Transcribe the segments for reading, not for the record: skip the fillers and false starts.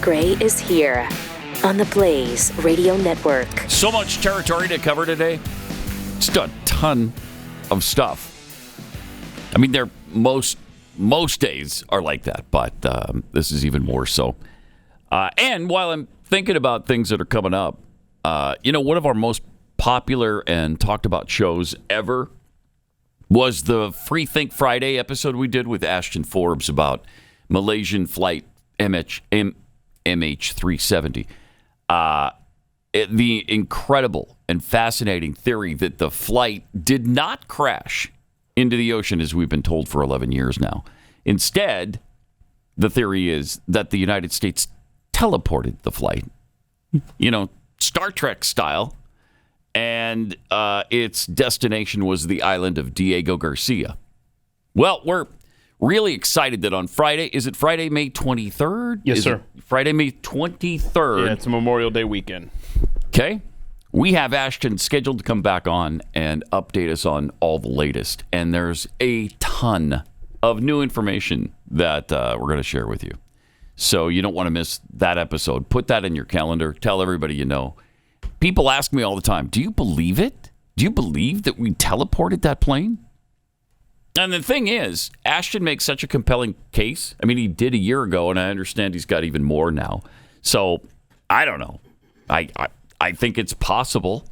Gray is here on the Blaze Radio Network. So much territory to cover today. Just a ton of stuff. I mean, most days are like that, but this is even more so. And while I'm thinking about things that are coming up, one of our most popular and talked about shows ever was the Free Think Friday episode we did with Ashton Forbes about Malaysian Flight MH370. The incredible and fascinating theory that the flight did not crash into the ocean, as we've been told for 11 years now. Instead, the theory is that the United States teleported the flight, Star Trek style, and its destination was the island of Diego Garcia. Well, we're really excited that on Friday, is it Friday, May 23rd? Yes, sir. Friday, May 23rd. Yeah, it's a Memorial Day weekend. Okay. We have Ashton scheduled to come back on and update us on all the latest. And there's a ton of new information that we're going to share with you. So you don't want to miss that episode. Put that in your calendar. Tell everybody you know. People ask me all the time, do you believe it? Do you believe that we teleported that plane? And the thing is, Ashton makes such a compelling case. I mean, he did a year ago, and I understand he's got even more now. So I don't know. I think it's possible.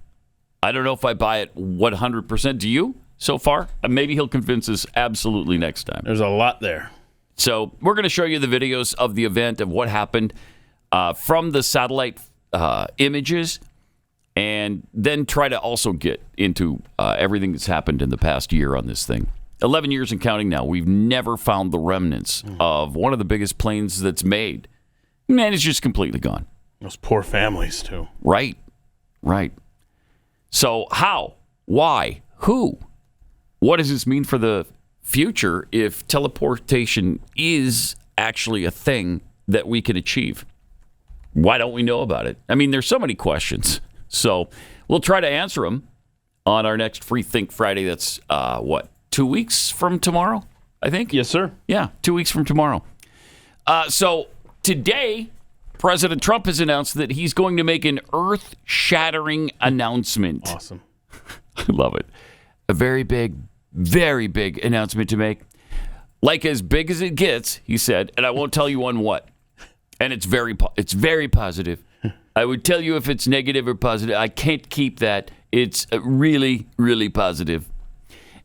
I don't know if I buy it 100%. Do you so far? Maybe he'll convince us absolutely next time. There's a lot there. So we're going to show you the videos of the event, of what happened from the satellite images, and then try to also get into everything that's happened in the past year on this thing. 11 years and counting now. We've never found the remnants of one of the biggest planes that's made. Man, it's just completely gone. Those poor families, too. Right. So how? Why? Who? What does this mean for the future if teleportation is actually a thing that we can achieve? Why don't we know about it? I mean, there's so many questions. So we'll try to answer them on our next Free Think Friday. That's 2 weeks from tomorrow, I think? Yes, sir. Yeah, 2 weeks from tomorrow. So today, President Trump has announced that he's going to make an earth-shattering announcement. Awesome. I love it. A very big announcement to make. Like as big as it gets, he said, and I won't tell you on what. And it's very positive. I would tell you if it's negative or positive. I can't keep that. It's really, really positive.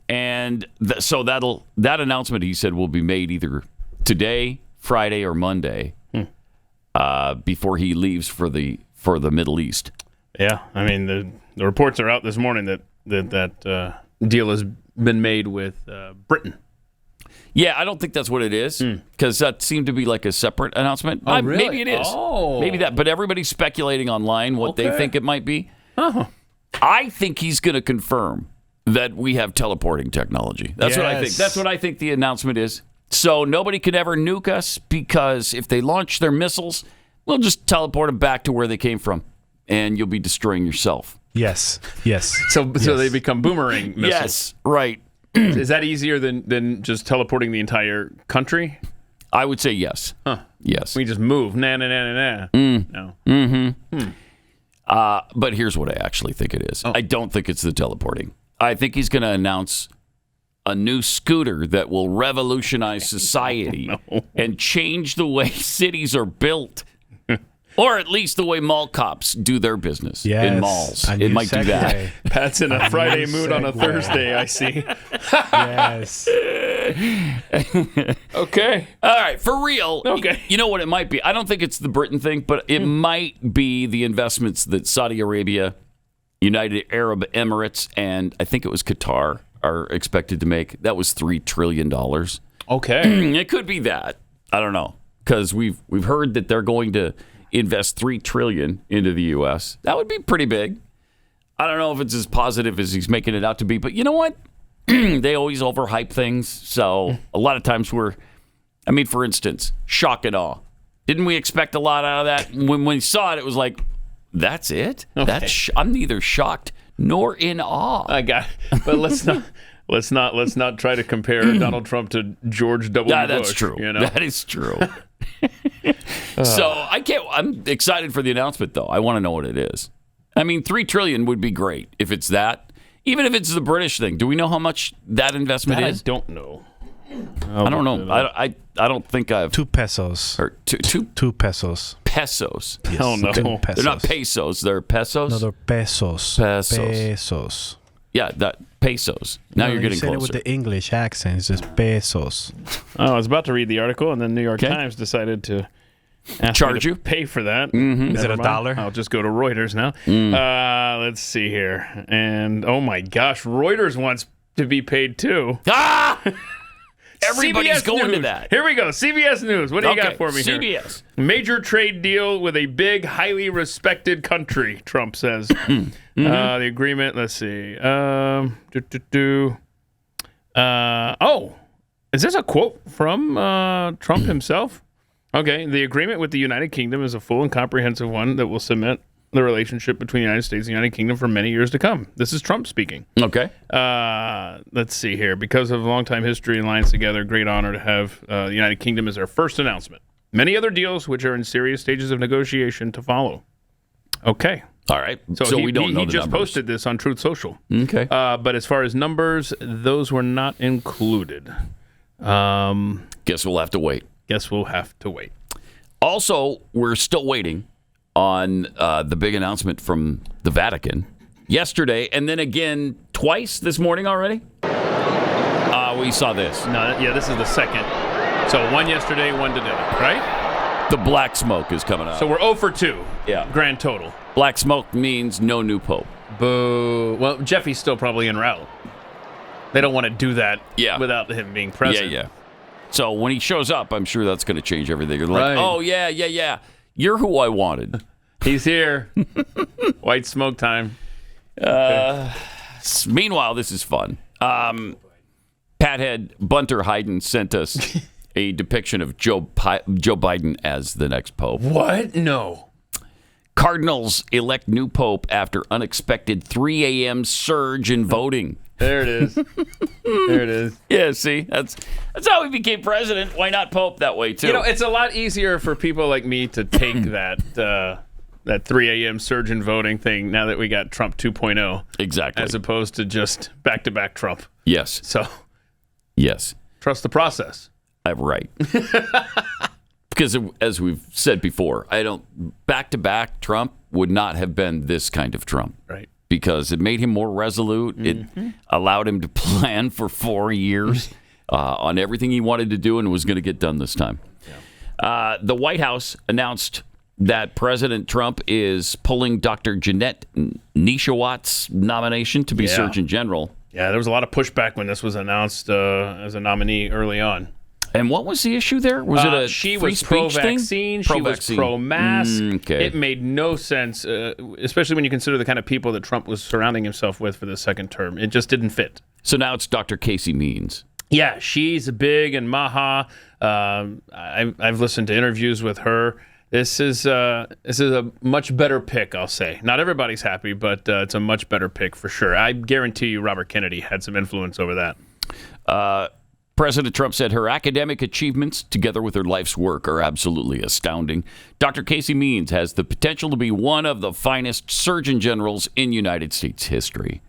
And so that announcement, he said, will be made either today, Friday, or Monday before he leaves for the Middle East. Yeah, I mean the reports are out this morning that deal has been made with Britain. Yeah, I don't think that's what it is, because that seemed to be like a separate announcement. Oh, really? Maybe it is. Oh. Maybe that. But everybody's speculating online what they think it might be. Uh-huh. I think he's going to confirm that we have teleporting technology. That's what I think. That's what I think the announcement is. So nobody can ever nuke us, because if they launch their missiles, we'll just teleport them back to where they came from, and you'll be destroying yourself. Yes. So they become boomerang missiles. Yes, right. Is that easier than just teleporting the entire country? I would say yes. Huh. Yes. We just move. No. Mm-hmm. But here's what I actually think it is. I don't think it's the teleporting. I think he's going to announce a new scooter that will revolutionize society and change the way cities are built. Or at least the way mall cops do their business in malls. It might do that. Pat's in a Friday mood on a Thursday, I see. Yes. Okay. All right, for real. Okay. You know what it might be? I don't think it's the Britain thing, but it might be the investments that Saudi Arabia, United Arab Emirates, and I think it was Qatar are expected to make. That was $3 trillion. Okay. It could be that. I don't know. Because we've heard that they're going to invest $3 trillion into the U.S. That would be pretty big. I don't know if it's as positive as he's making it out to be, but you know what? They always overhype things. So a lot of times for instance, shock and awe. Didn't we expect a lot out of that? When we saw it, it was like, that's it? Okay. I'm neither shocked nor in awe. I got it. But let's not try to compare Donald Trump to George W. Bush. That's true. You know? That is true. So I can't. I'm excited for the announcement, though. I want to know what it is. I mean, $3 trillion would be great if it's that. Even if it's the British thing, do we know how much that investment is? I don't know. I don't know. I don't think I've 2 pesos. heard 2 pesos. pesos. Yes, Hell no. 2 pesos. They're not pesos. They're pesos. No, they're pesos. Pesos. Pesos. Yeah, that pesos. Now No, you're getting you said closer. it with the English accent. It's just pesos. Oh, I was about to read the article, and then New York Okay. Times decided to Charge me you? to pay for that. Is it Never mind. $1? I'll just go to Reuters now. Let's see here. And oh my gosh, Reuters wants to be paid too. Ah! Everybody's CBS going to News. that. Here we go. CBS News. What do you got for me here? CBS. Major trade deal with a big, highly respected country, Trump says. The agreement, let's see. Is this a quote from Trump himself? Okay, the agreement with the United Kingdom is a full and comprehensive one that will cement the relationship between the United States and the United Kingdom for many years to come. This is Trump speaking. Okay. Let's see here. Because of long-time history and lines together, great honor to have the United Kingdom as our first announcement. Many other deals which are in serious stages of negotiation to follow. Okay. All right. So we don't know he the just numbers. posted this on Truth Social. Okay. But as far as numbers, those were not included. Guess we'll have to wait. Guess we'll have to wait. Also, we're still waiting on the big announcement from the Vatican yesterday, and then again twice this morning already. We saw this. No, yeah, this is the second. So one yesterday, one today, right? The black smoke is coming out. So we're 0 for 2. Yeah. Grand total. Black smoke means no new pope. Boo. Well, Jeffy's still probably en route. They don't want to do that Yeah. without him being present. Yeah. So when he shows up, I'm sure that's going to change everything. You're like, Right. oh, yeah. You're who I wanted. He's here. White smoke time. Meanwhile, this is fun. Pathead Bunter Hayden sent us a depiction of Joe Biden as the next pope. What? No. Cardinals elect new pope after unexpected 3 a.m. surge in voting. There it is. There it is. Yeah, see, that's how he became president. Why not pope that way too? You know, it's a lot easier for people like me to take that 3 a.m. surge in voting thing now that we got Trump 2.0. Exactly. As opposed to just back-to-back Trump. Yes. So Yes. trust the process. Right. Because as we've said before, back-to-back Trump would not have been this kind of Trump. Right. Because it made him more resolute. It allowed him to plan for 4 years on everything he wanted to do and was going to get done this time. Yeah. The White House announced that President Trump is pulling Dr. Jeanette Nishawat's nomination to be Surgeon General. Yeah, there was a lot of pushback when this was announced as a nominee early on. And what was the issue there? Was it a she free was speech thing? pro-vaccine. She was Pro-vaccine. pro-mask. Okay. It made no sense, especially when you consider the kind of people that Trump was surrounding himself with for the second term. It just didn't fit. So now it's Dr. Casey Means. Yeah, she's big and maha. I've listened to interviews with her. This is a much better pick, I'll say. Not everybody's happy, but it's a much better pick for sure. I guarantee you Robert Kennedy had some influence over that. President Trump said her academic achievements, together with her life's work, are absolutely astounding. Dr. Casey Means has the potential to be one of the finest surgeon generals in United States history.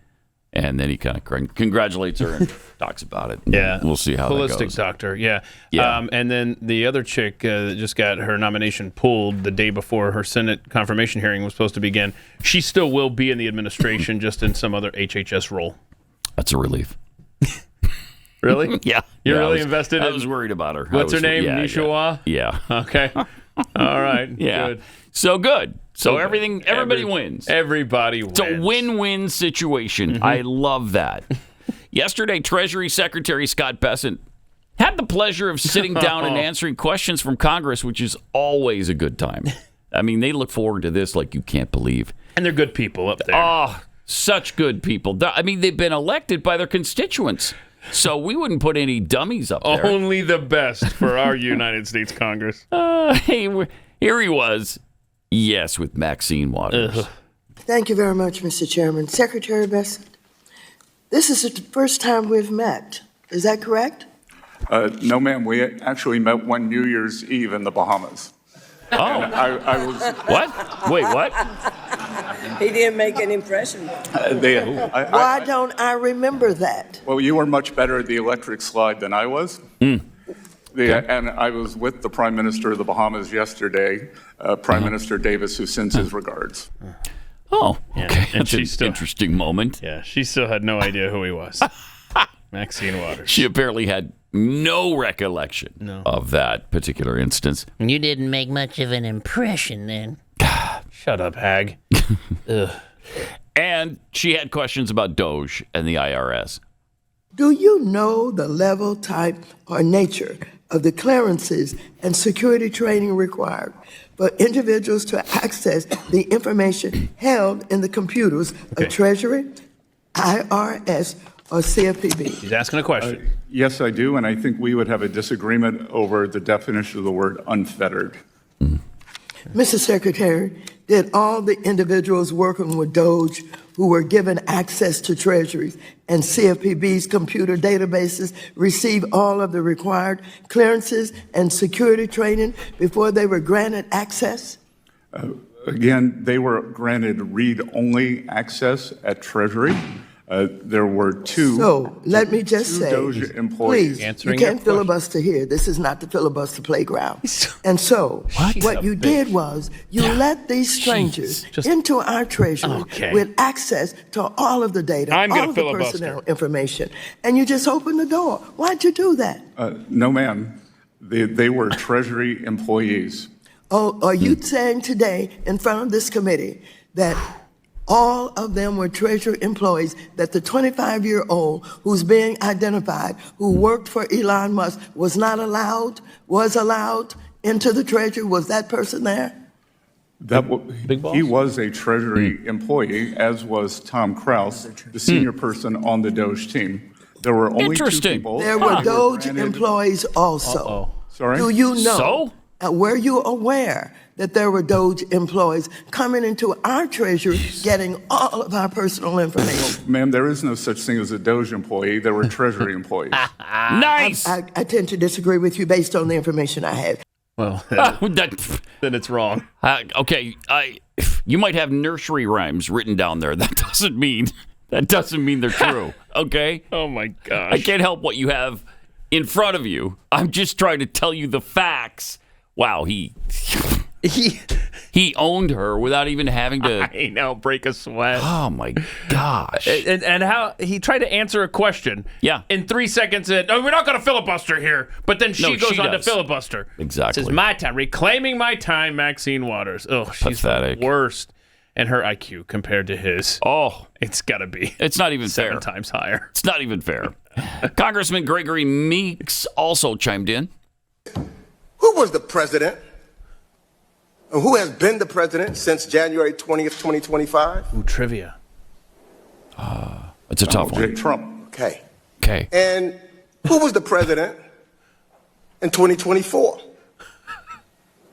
And then he kind of congratulates her and talks about it. Yeah. We'll see how that Holistic goes. doctor, yeah. Yeah. And then the other chick just got her nomination pulled the day before her Senate confirmation hearing was supposed to begin. She still will be in the administration, just in some other HHS role. That's a relief. Really? Yeah. You're Yeah, really invested I in... was worried about her. What's her name? Yeah, Nishawa? Yeah. Okay. All right. Yeah. Good. So good. So Okay. everybody wins. Everybody wins. It's a win-win situation. I love that. Yesterday, Treasury Secretary Scott Bessent had the pleasure of sitting down and answering questions from Congress, which is always a good time. I mean, they look forward to this like you can't believe. And they're good people up there. Oh, such good people. I mean, they've been elected by their constituents. So we wouldn't put any dummies up there. Only the best for our United States Congress. Here he was. Yes, with Maxine Waters. Thank you very much, Mr. Chairman. Secretary Bessent, this is the first time we've met. Is that correct? No, ma'am. We actually met one New Year's Eve in the Bahamas. Oh, I was. what? Wait, what? He didn't make an impression. Why don't I remember that? Well, you were much better at the electric slide than I was. And I was with the Prime Minister of the Bahamas yesterday, Prime Minister Davis, who sends his regards. Oh, Yeah, okay. and That's she's an interesting moment. Yeah, she still had no idea who he was. Maxine Waters. She apparently had no recollection of that particular instance. You didn't make much of an impression then. Shut up, hag. Ugh. And she had questions about Doge and the IRS. Do you know the level, type, or nature of the clearances and security training required for individuals to access the information held in the computers of Treasury, IRS, or CFPB? He's asking a question. Yes, I do, and I think we would have a disagreement over the definition of the word unfettered. Mr. Secretary, did all the individuals working with Doge who were given access to Treasury's and CFPB's computer databases receive all of the required clearances and security training before they were granted access? Again, they were granted read-only access at Treasury. There were two. So let me just say, Doge employees. please, you Answering your can't filibuster here. This is not the filibuster playground. And so what you did was you let these strangers into our Treasury with access to all of the data, I'm all gonna of the filibuster. personnel information, and you just opened the door. Why'd you do that? No, ma'am. They were Treasury employees. Oh, are you saying today in front of this committee that all of them were Treasury employees, that the 25-year-old who's being identified, who worked for Elon Musk, was allowed into the Treasury? Was that person there? He was a Treasury employee, as was Tom Kraus, the senior person on the Doge team. There were only two people. There were Doge employees also. Sorry? Do you know? So? Were you aware that there were Doge employees coming into our Treasury getting all of our personal information? Ma'am, there is no such thing as a Doge employee. There were Treasury employees. Nice. I tend to disagree with you based on the information I have. Well, then it's wrong. Okay, you might have nursery rhymes written down there. That doesn't mean they're true. Okay. Oh my gosh. I can't help what you have in front of you. I'm just trying to tell you the facts. Wow, he owned her without even having to. I know, break a sweat. Oh my gosh! And how he tried to answer a question. Yeah. In 3 seconds, said, "No, we're not going to filibuster here." But then she goes on to filibuster. Exactly. This is my time, reclaiming my time. Maxine Waters. Oh, she's pathetic. The worst. And her IQ compared to his. Oh, it's got to be. It's not even fair. 7 times higher. It's not even fair. Congressman Gregory Meeks also chimed in. Who was the president? And who has been the president since January 20th, 2025? Ooh, trivia. It's a tough one. Trump. Okay. Okay. And who was the president in 2024?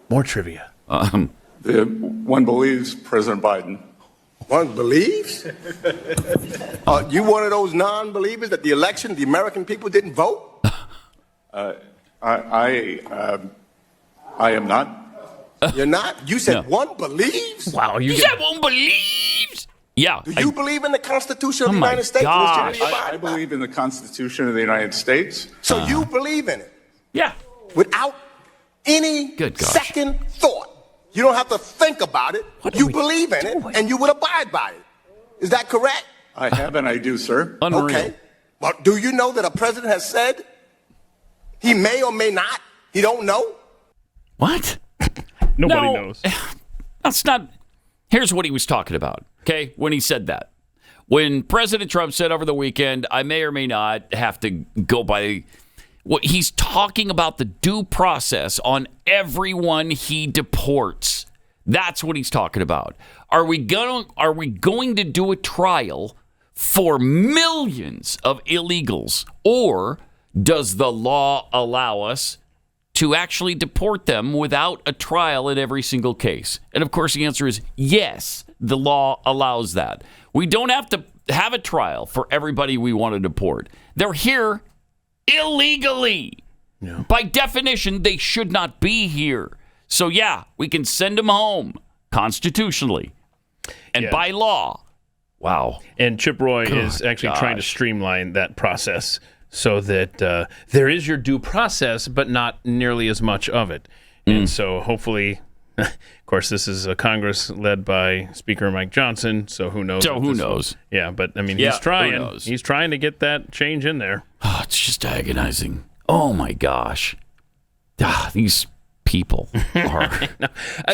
More trivia. One believes President Biden. One believes? You one of those non-believers that the election, the American people didn't vote? I am not. You're not? You said one believes? Wow, You said one believes. Yeah. Do you believe in the Constitution of the my United States? gosh. I believe in the Constitution of the United States. So you believe in it Yeah. without any Good gosh. second thought. You don't have to think about it. You believe in it, and you would abide by it. Is that correct? I have and I do, sir. Unreal. Okay. But do you know that a president has said he may or may not? He don't know? What? Nobody knows. That's not. Here's what he was talking about, okay, when he said that. When President Trump said over the weekend, I may or may not have to go by. What he's talking about, the due process on everyone he deports. That's what he's talking about. Are we going to do a trial for millions of illegals, or does the law allow us to actually deport them without a trial in every single case? And of course, the answer is yes, the law allows that. We don't have to have a trial for everybody we want to deport. They're here illegally. Yeah. By definition, they should not be here. So, yeah, we can send them home constitutionally and by law. Wow. And Chip Roy is actually trying to streamline that process so that there is your due process, but not nearly as much of it. And so hopefully, of course, this is a Congress led by Speaker Mike Johnson, so who knows? So who knows? Yeah, but I mean, he's trying. Who knows? He's trying to get that change in there. Oh, it's just agonizing. Oh, my gosh. These people are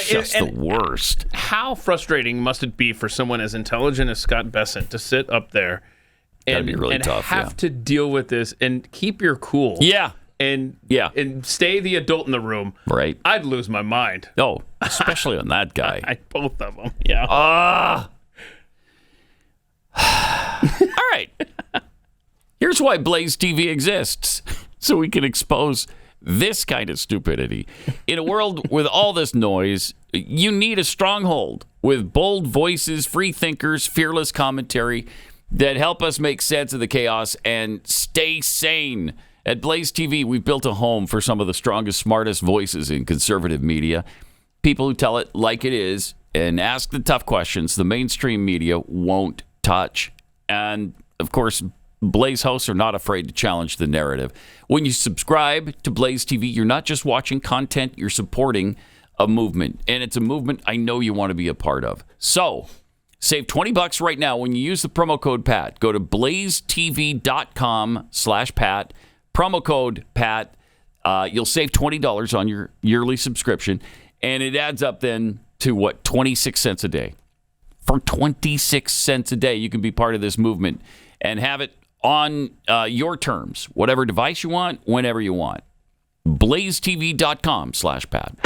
just the worst. How frustrating must it be for someone as intelligent as Scott Bessent to sit up there and, be really tough, have to deal with this and keep your cool? Yeah. And stay the adult in the room. Right. I'd lose my mind. Oh, especially on that guy. Both of them. Yeah. All right. Here's why Blaze TV exists. So we can expose this kind of stupidity. In a world with all this noise, you need a stronghold with bold voices, free thinkers, fearless commentary that help us make sense of the chaos and stay sane. At Blaze TV, we've built a home for some of the strongest, smartest voices in conservative media. People who tell it like it is and ask the tough questions the mainstream media won't touch. And, of course, Blaze hosts are not afraid to challenge the narrative. When you subscribe to Blaze TV, you're not just watching content, you're supporting a movement. And it's a movement I know you want to be a part of. So, save $20 right now when you use the promo code PAT. Go to blazetv.com/PAT. Promo code PAT. You'll save $20 on your yearly subscription. And it adds up then to, 26 cents a day. For 26 cents a day, you can be part of this movement and have it on your terms, whatever device you want, whenever you want. blazetv.com/Pat.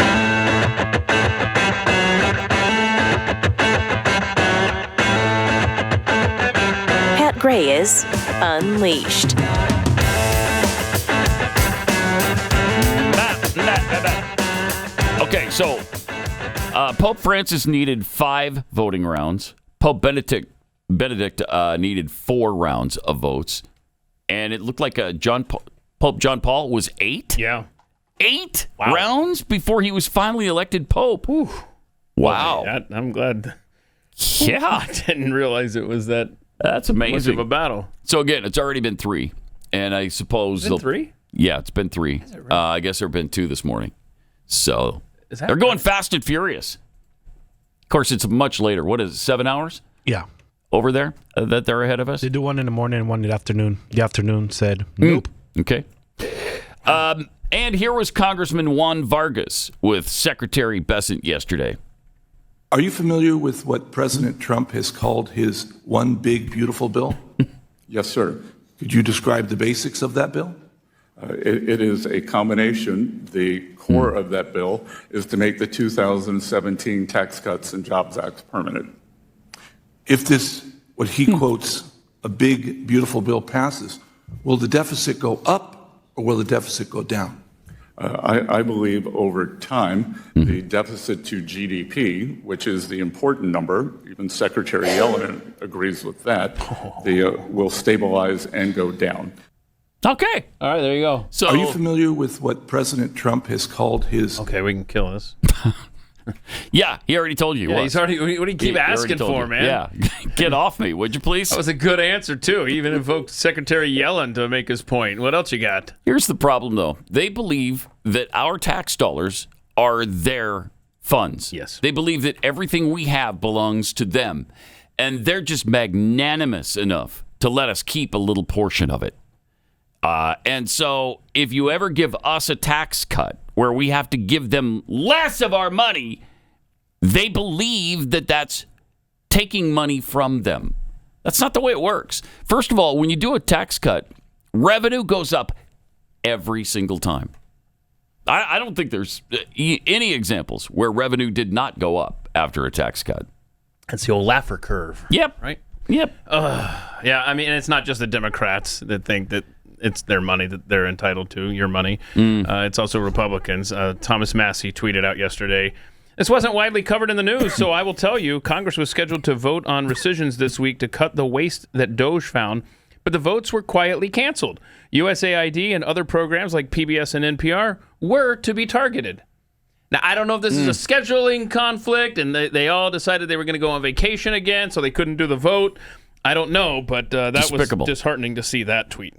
Pat Gray is Unleashed. Okay, so Pope Francis needed 5 voting rounds. Pope Benedict needed 4 rounds of votes. And it looked like Pope John Paul was 8? Yeah. 8 rounds before he was finally elected Pope. Whew. Wow. Well, I'm glad. Yeah. I didn't realize it was that. That's amazing. Much of a battle. So, again, it's already been 3. And I suppose... Is it 3? Yeah, it's been 3. Really? I guess there have been 2 this morning. So, they're going fast and furious. Of course, it's much later. What is it, 7 hours? Yeah. Over there that they're ahead of us? They do one in the morning and one in the afternoon. The afternoon said, nope. Okay. And here was Congressman Juan Vargas with Secretary Bessent yesterday. Are you familiar with what President Trump has called his one big, beautiful bill? Yes, sir. Could you describe the basics of that bill? It is a combination. The core of that bill is to make the 2017 Tax Cuts and Jobs Act permanent. If this, what he quotes, a big, beautiful bill passes, will the deficit go up or will the deficit go down? I believe over time, the deficit to GDP, which is the important number, even Secretary Yellen agrees with that, will stabilize and go down. Okay. All right, there you go. So, are you familiar with what President Trump has called his... Okay, we can kill this. Yeah, he already told you. Yeah, he's already. What do you keep asking for, man? Yeah, get off me, would you please? That was a good answer too. He even invoked Secretary Yellen to make his point. What else you got? Here's the problem, though. They believe that our tax dollars are their funds. Yes. They believe that everything we have belongs to them, and they're just magnanimous enough to let us keep a little portion of it. And so, if you ever give us a tax cut where we have to give them less of our money, they believe that that's taking money from them. That's not the way it works. First of all, when you do a tax cut, revenue goes up every single time. I don't think there's any examples where revenue did not go up after a tax cut. That's the old Laffer curve. Yep. Right? Yep. Yeah, I mean, it's not just the Democrats that think that it's their money that they're entitled to, your money. It's also Republicans. Thomas Massey tweeted out yesterday, "This wasn't widely covered in the news, so I will tell you, Congress was scheduled to vote on rescissions this week to cut the waste that Doge found, but the votes were quietly canceled. USAID and other programs like PBS and NPR were to be targeted." Now, I don't know if this is a scheduling conflict and they all decided they were going to go on vacation again, so they couldn't do the vote. I don't know, but that Despicable. was disheartening to see that tweet.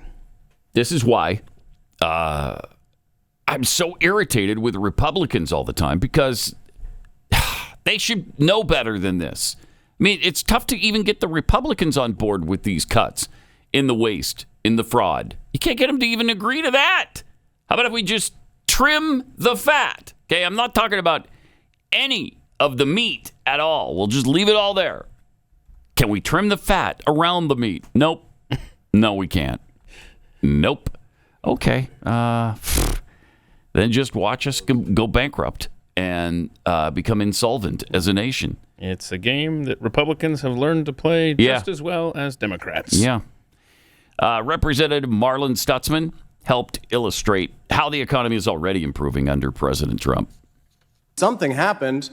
This is why I'm so irritated with Republicans all the time, because they should know better than this. I mean, it's tough to even get the Republicans on board with these cuts in the waste, in the fraud. You can't get them to even agree to that. How about if we just trim the fat? Okay, I'm not talking about any of the meat at all. We'll just leave it all there. Can we trim the fat around the meat? Nope. No, we can't. Nope. Okay. Then just watch us go bankrupt and become insolvent as a nation. It's a game that Republicans have learned to play just as well as Democrats. Yeah. Representative Marlon Stutzman helped illustrate how the economy is already improving under President Trump. Something happened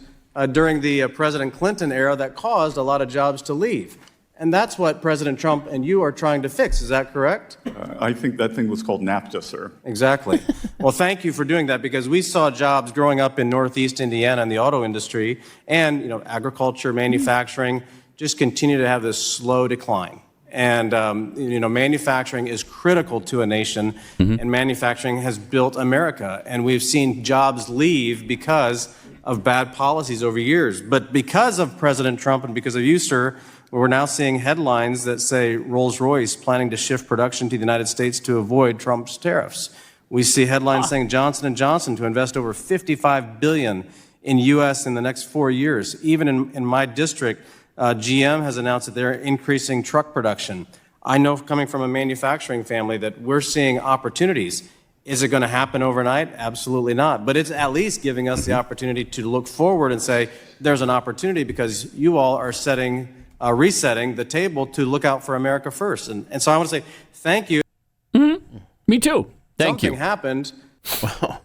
during the President Clinton era that caused a lot of jobs to leave. And that's what President Trump and you are trying to fix. Is that correct? I think that thing was called NAFTA, sir. Exactly. Well, thank you for doing that, because we saw jobs growing up in Northeast Indiana in the auto industry and, agriculture, manufacturing just continue to have this slow decline. And, manufacturing is critical to a nation, and manufacturing has built America. And we've seen jobs leave because of bad policies over years. But because of President Trump and because of you, sir, we're now seeing headlines that say Rolls-Royce planning to shift production to the United States to avoid Trump's tariffs. We see headlines saying Johnson & Johnson to invest over $55 billion in U.S. in the next 4 years. Even in my district, GM has announced that they're increasing truck production. I know, coming from a manufacturing family, that we're seeing opportunities. Is it going to happen overnight? Absolutely not. But it's at least giving us the opportunity to look forward and say there's an opportunity, because you all are resetting the table to look out for America first. And so I want to say thank you. Me too. Thank you. Something happened. Wow.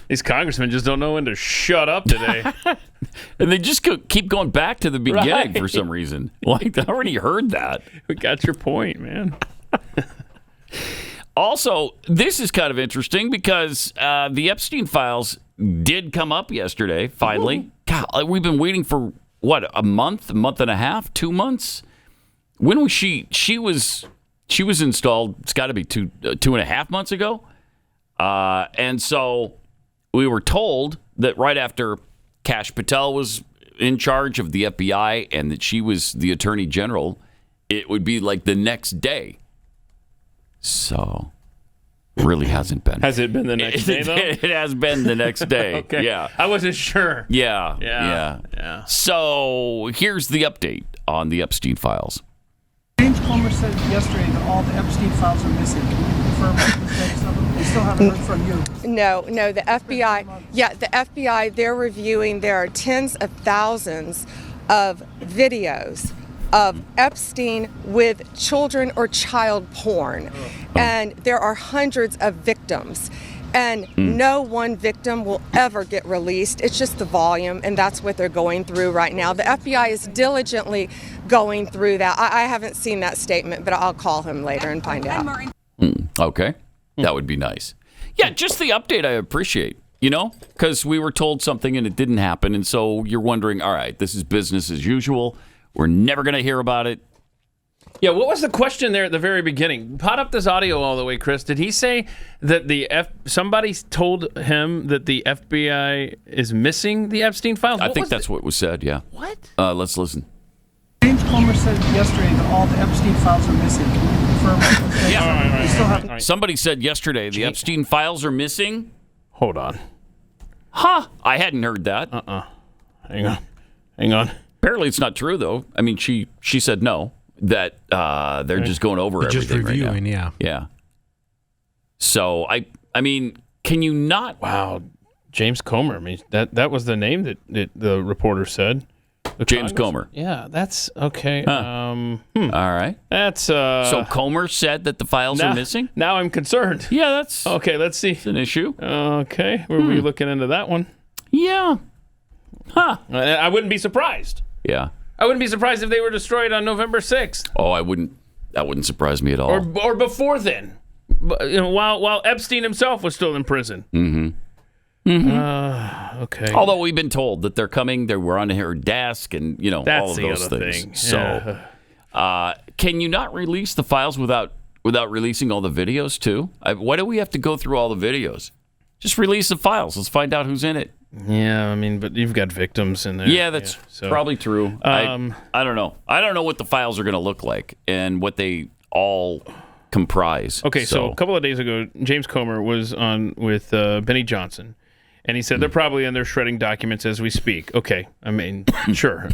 These congressmen just don't know when to shut up today. And they just keep going back to the beginning for some reason. Like, I already heard that. We got your point, man. Also, this is kind of interesting because the Epstein files did come up yesterday, finally. God, we've been waiting for, what, a month and a half, 2 months? When was she was installed, it's got to be two and a half months ago. And so we were told that right after Kash Patel was in charge of the FBI and that she was the attorney general, it would be like the next day. So, really hasn't been. Has it been the next day, though? It has been the next day. Okay. Yeah. I wasn't sure. Yeah. So, here's the update on the Epstein files. James Comer said yesterday that all the Epstein files are missing. Can you confirm the status of them? We still haven't heard from you. No, the FBI, they're reviewing, there are tens of thousands of videos of Epstein with children or child porn. And there are hundreds of victims. And no one victim will ever get released. It's just the volume, and that's what they're going through right now. The FBI is diligently going through that. I haven't seen that statement, but I'll call him later and find out. Okay. That would be nice. Yeah, just the update I appreciate, because we were told something and it didn't happen. And so you're wondering, all right, this is business as usual. We're never going to hear about it. Yeah, what was the question there at the very beginning? Pot up this audio all the way, Chris. Did he say that somebody told him that the FBI is missing the Epstein files? I think that's what was said, yeah. What? Let's listen. James Comer said yesterday that all the Epstein files are missing. Can you confirm the status of them? We still haven't. Somebody said yesterday the Epstein files are missing? Hold on. Huh? I hadn't heard that. Hang on. Apparently it's not true, though. I mean, she said no. That they're just going over everything just reviewing, right now. Yeah. So I mean, can you not? Wow, James Comer. I mean, that was the name that the reporter said. James Comer. Yeah, that's okay. All right. That's so Comer said that the files are missing. Now I'm concerned. Yeah, that's okay. Let's see. It's an issue. Okay, we'll be looking into that one. Yeah. Huh. I wouldn't be surprised. Yeah. I wouldn't be surprised if they were destroyed on November 6th. Oh, I wouldn't. That wouldn't surprise me at all. Or before then, while Epstein himself was still in prison. Mm-hmm. Okay. Although we've been told that they're coming, they were on her desk, and That's all of the those other things. thing. So, can you not release the files without releasing all the videos too? Why do we have to go through all the videos? Just release the files. Let's find out who's in it. Yeah, I mean, but you've got victims in there. Yeah, that's probably true. I don't know. I don't know what the files are going to look like and what they all comprise. Okay, so a couple of days ago, James Comer was on with Benny Johnson, and he said they're probably in there shredding documents as we speak. Okay, I mean, sure.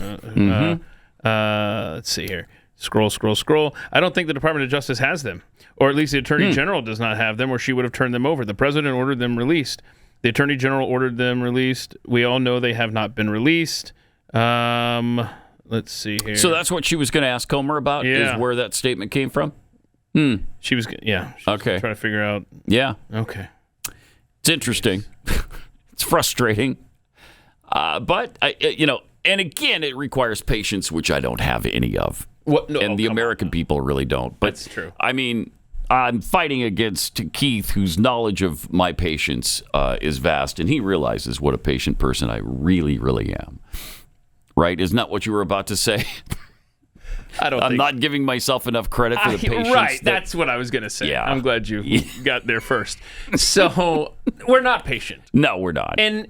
Let's see here. Scroll. I don't think the Department of Justice has them, or at least the Attorney General does not have them, or she would have turned them over. The President ordered them released. The Attorney General ordered them released. We all know they have not been released. Let's see here. So that's what she was going to ask Comer about, is where that statement came from? She was trying to figure out. Yeah. Okay. It's interesting. It's frustrating. But, and again, it requires patience, which I don't have any of. And the American people really don't. But that's true. I mean, I'm fighting against Keith, whose knowledge of my patience is vast, and he realizes what a patient person I really, really am. Right? Isn't that what you were about to say? I'm not giving myself enough credit for the patience. Right, that's what I was going to say. Yeah. I'm glad you got there first. So we're not patient. No, we're not. And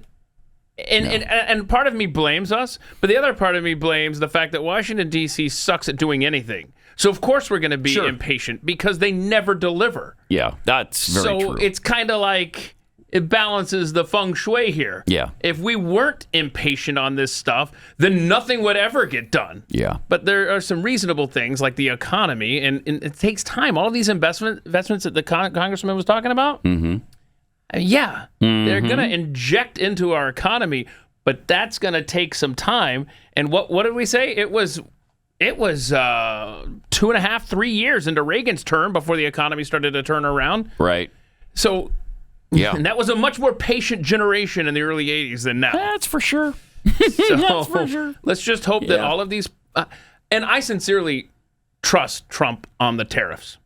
part of me blames us, but the other part of me blames the fact that Washington, D.C. sucks at doing anything. So, of course, we're going to be impatient because they never deliver. Yeah, that's very true. So it's kind of like it balances the feng shui here. Yeah. If we weren't impatient on this stuff, then nothing would ever get done. Yeah. But there are some reasonable things like the economy, and it takes time. All of these investments that the congressman was talking about, they're going to inject into our economy, but that's going to take some time. And what did we say? It was 2.5, 3 years into Reagan's term before the economy started to turn around. Right. So, and that was a much more patient generation in the early 80s than now. That's for sure. That's for sure. Let's just hope that all of these, and I sincerely trust Trump on the tariffs.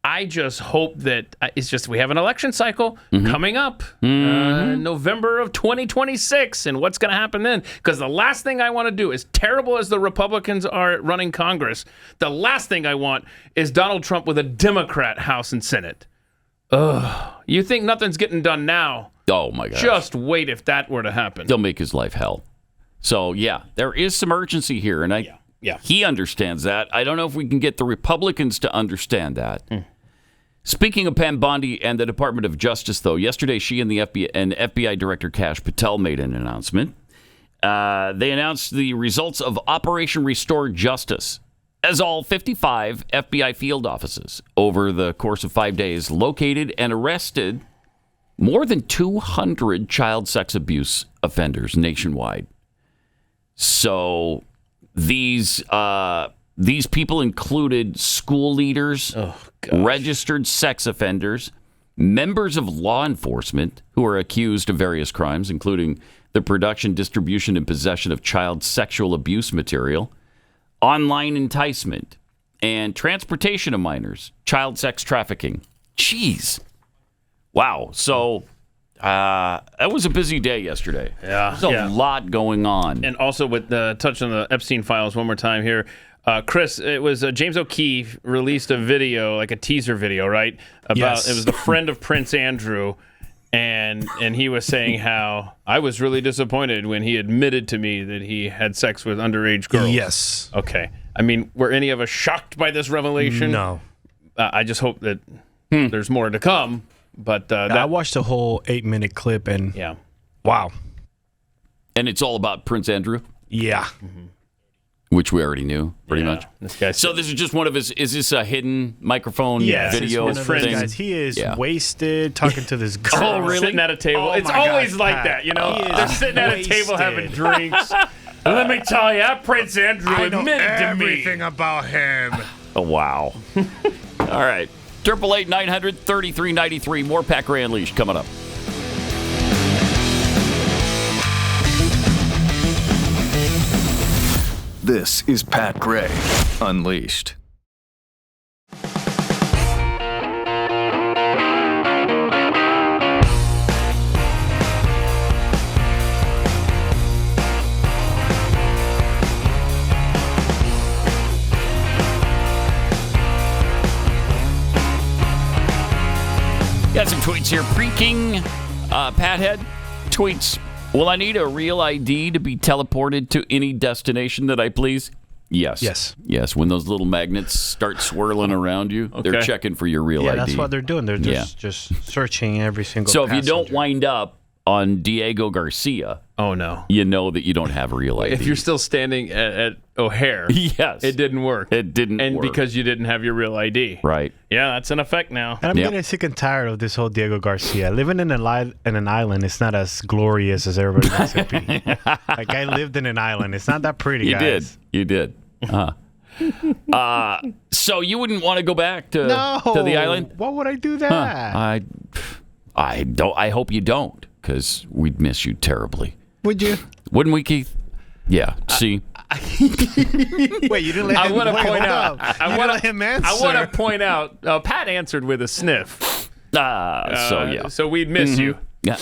I just hope that it's just we have an election cycle coming up November of 2026, and what's going to happen then? Because the last thing I want to do, as terrible as the Republicans are at running Congress, the last thing I want is Donald Trump with a Democrat House and Senate. Ugh. You think nothing's getting done now? Oh, my gosh. Just wait if that were to happen. They'll make his life hell. So, there is some urgency here, and he understands that. I don't know if we can get the Republicans to understand that. Speaking of Pam Bondi and the Department of Justice, though, yesterday she and the FBI Director Kash Patel made an announcement. They announced the results of Operation Restore Justice, as all 55 FBI field offices over the course of 5 days located and arrested more than 200 child sex abuse offenders nationwide. So these people included school leaders, registered sex offenders, members of law enforcement who are accused of various crimes, including the production, distribution, and possession of child sexual abuse material, online enticement, and transportation of minors, child sex trafficking. Jeez. Wow. So that was a busy day yesterday. Yeah. There's a lot going on. And also with the touch on the Epstein files one more time here. Chris, it was James O'Keefe released a video, like a teaser video, right? It was the friend of Prince Andrew, and he was saying how I was really disappointed when he admitted to me that he had sex with underage girls. Yes. Okay. I mean, were any of us shocked by this revelation? No. I just hope that there's more to come. But I watched the whole 8-minute clip, and wow. And it's all about Prince Andrew? Yeah. Which we already knew, pretty much. So this is just one of his. Is this a hidden microphone video his thing? Guys. He is wasted talking to this girl. Oh, really? Sitting at a table. It's always like that, you know. They're sitting at a table having drinks. Let me tell you, Prince Andrew admitted to me everything about him. Oh, wow. All right. 888-900-3393. More Pat Gray Unleashed coming up. This is Pat Gray Unleashed. Got some tweets here. Pre-King Pathead tweets, will I need a real ID to be teleported to any destination that I please? Yes. When those little magnets start swirling around you, they're checking for your real ID. Yeah, that's what they're doing. They're just searching every single So passenger. if you don't wind up on Diego Garcia, oh no, you know that you don't have a real ID. If you're still standing at O'Hare, yes, it didn't work. It didn't and work. because you didn't have your real ID. Right. Yeah, that's in effect now. And I'm getting sick and tired of this whole Diego Garcia. Living in an island is not as glorious as everybody wants it to be. Like, I lived in an island. It's not that pretty, guys. You did. So you wouldn't want to go back to the island? Why would I do that? I don't. I hope you don't, because we'd miss you terribly. Would you? Wouldn't we, Keith? Yeah. See. Wait, you didn't let him. I want to point out. I want him answer. I want to point out. Pat answered with a sniff. So we'd miss you. Yeah.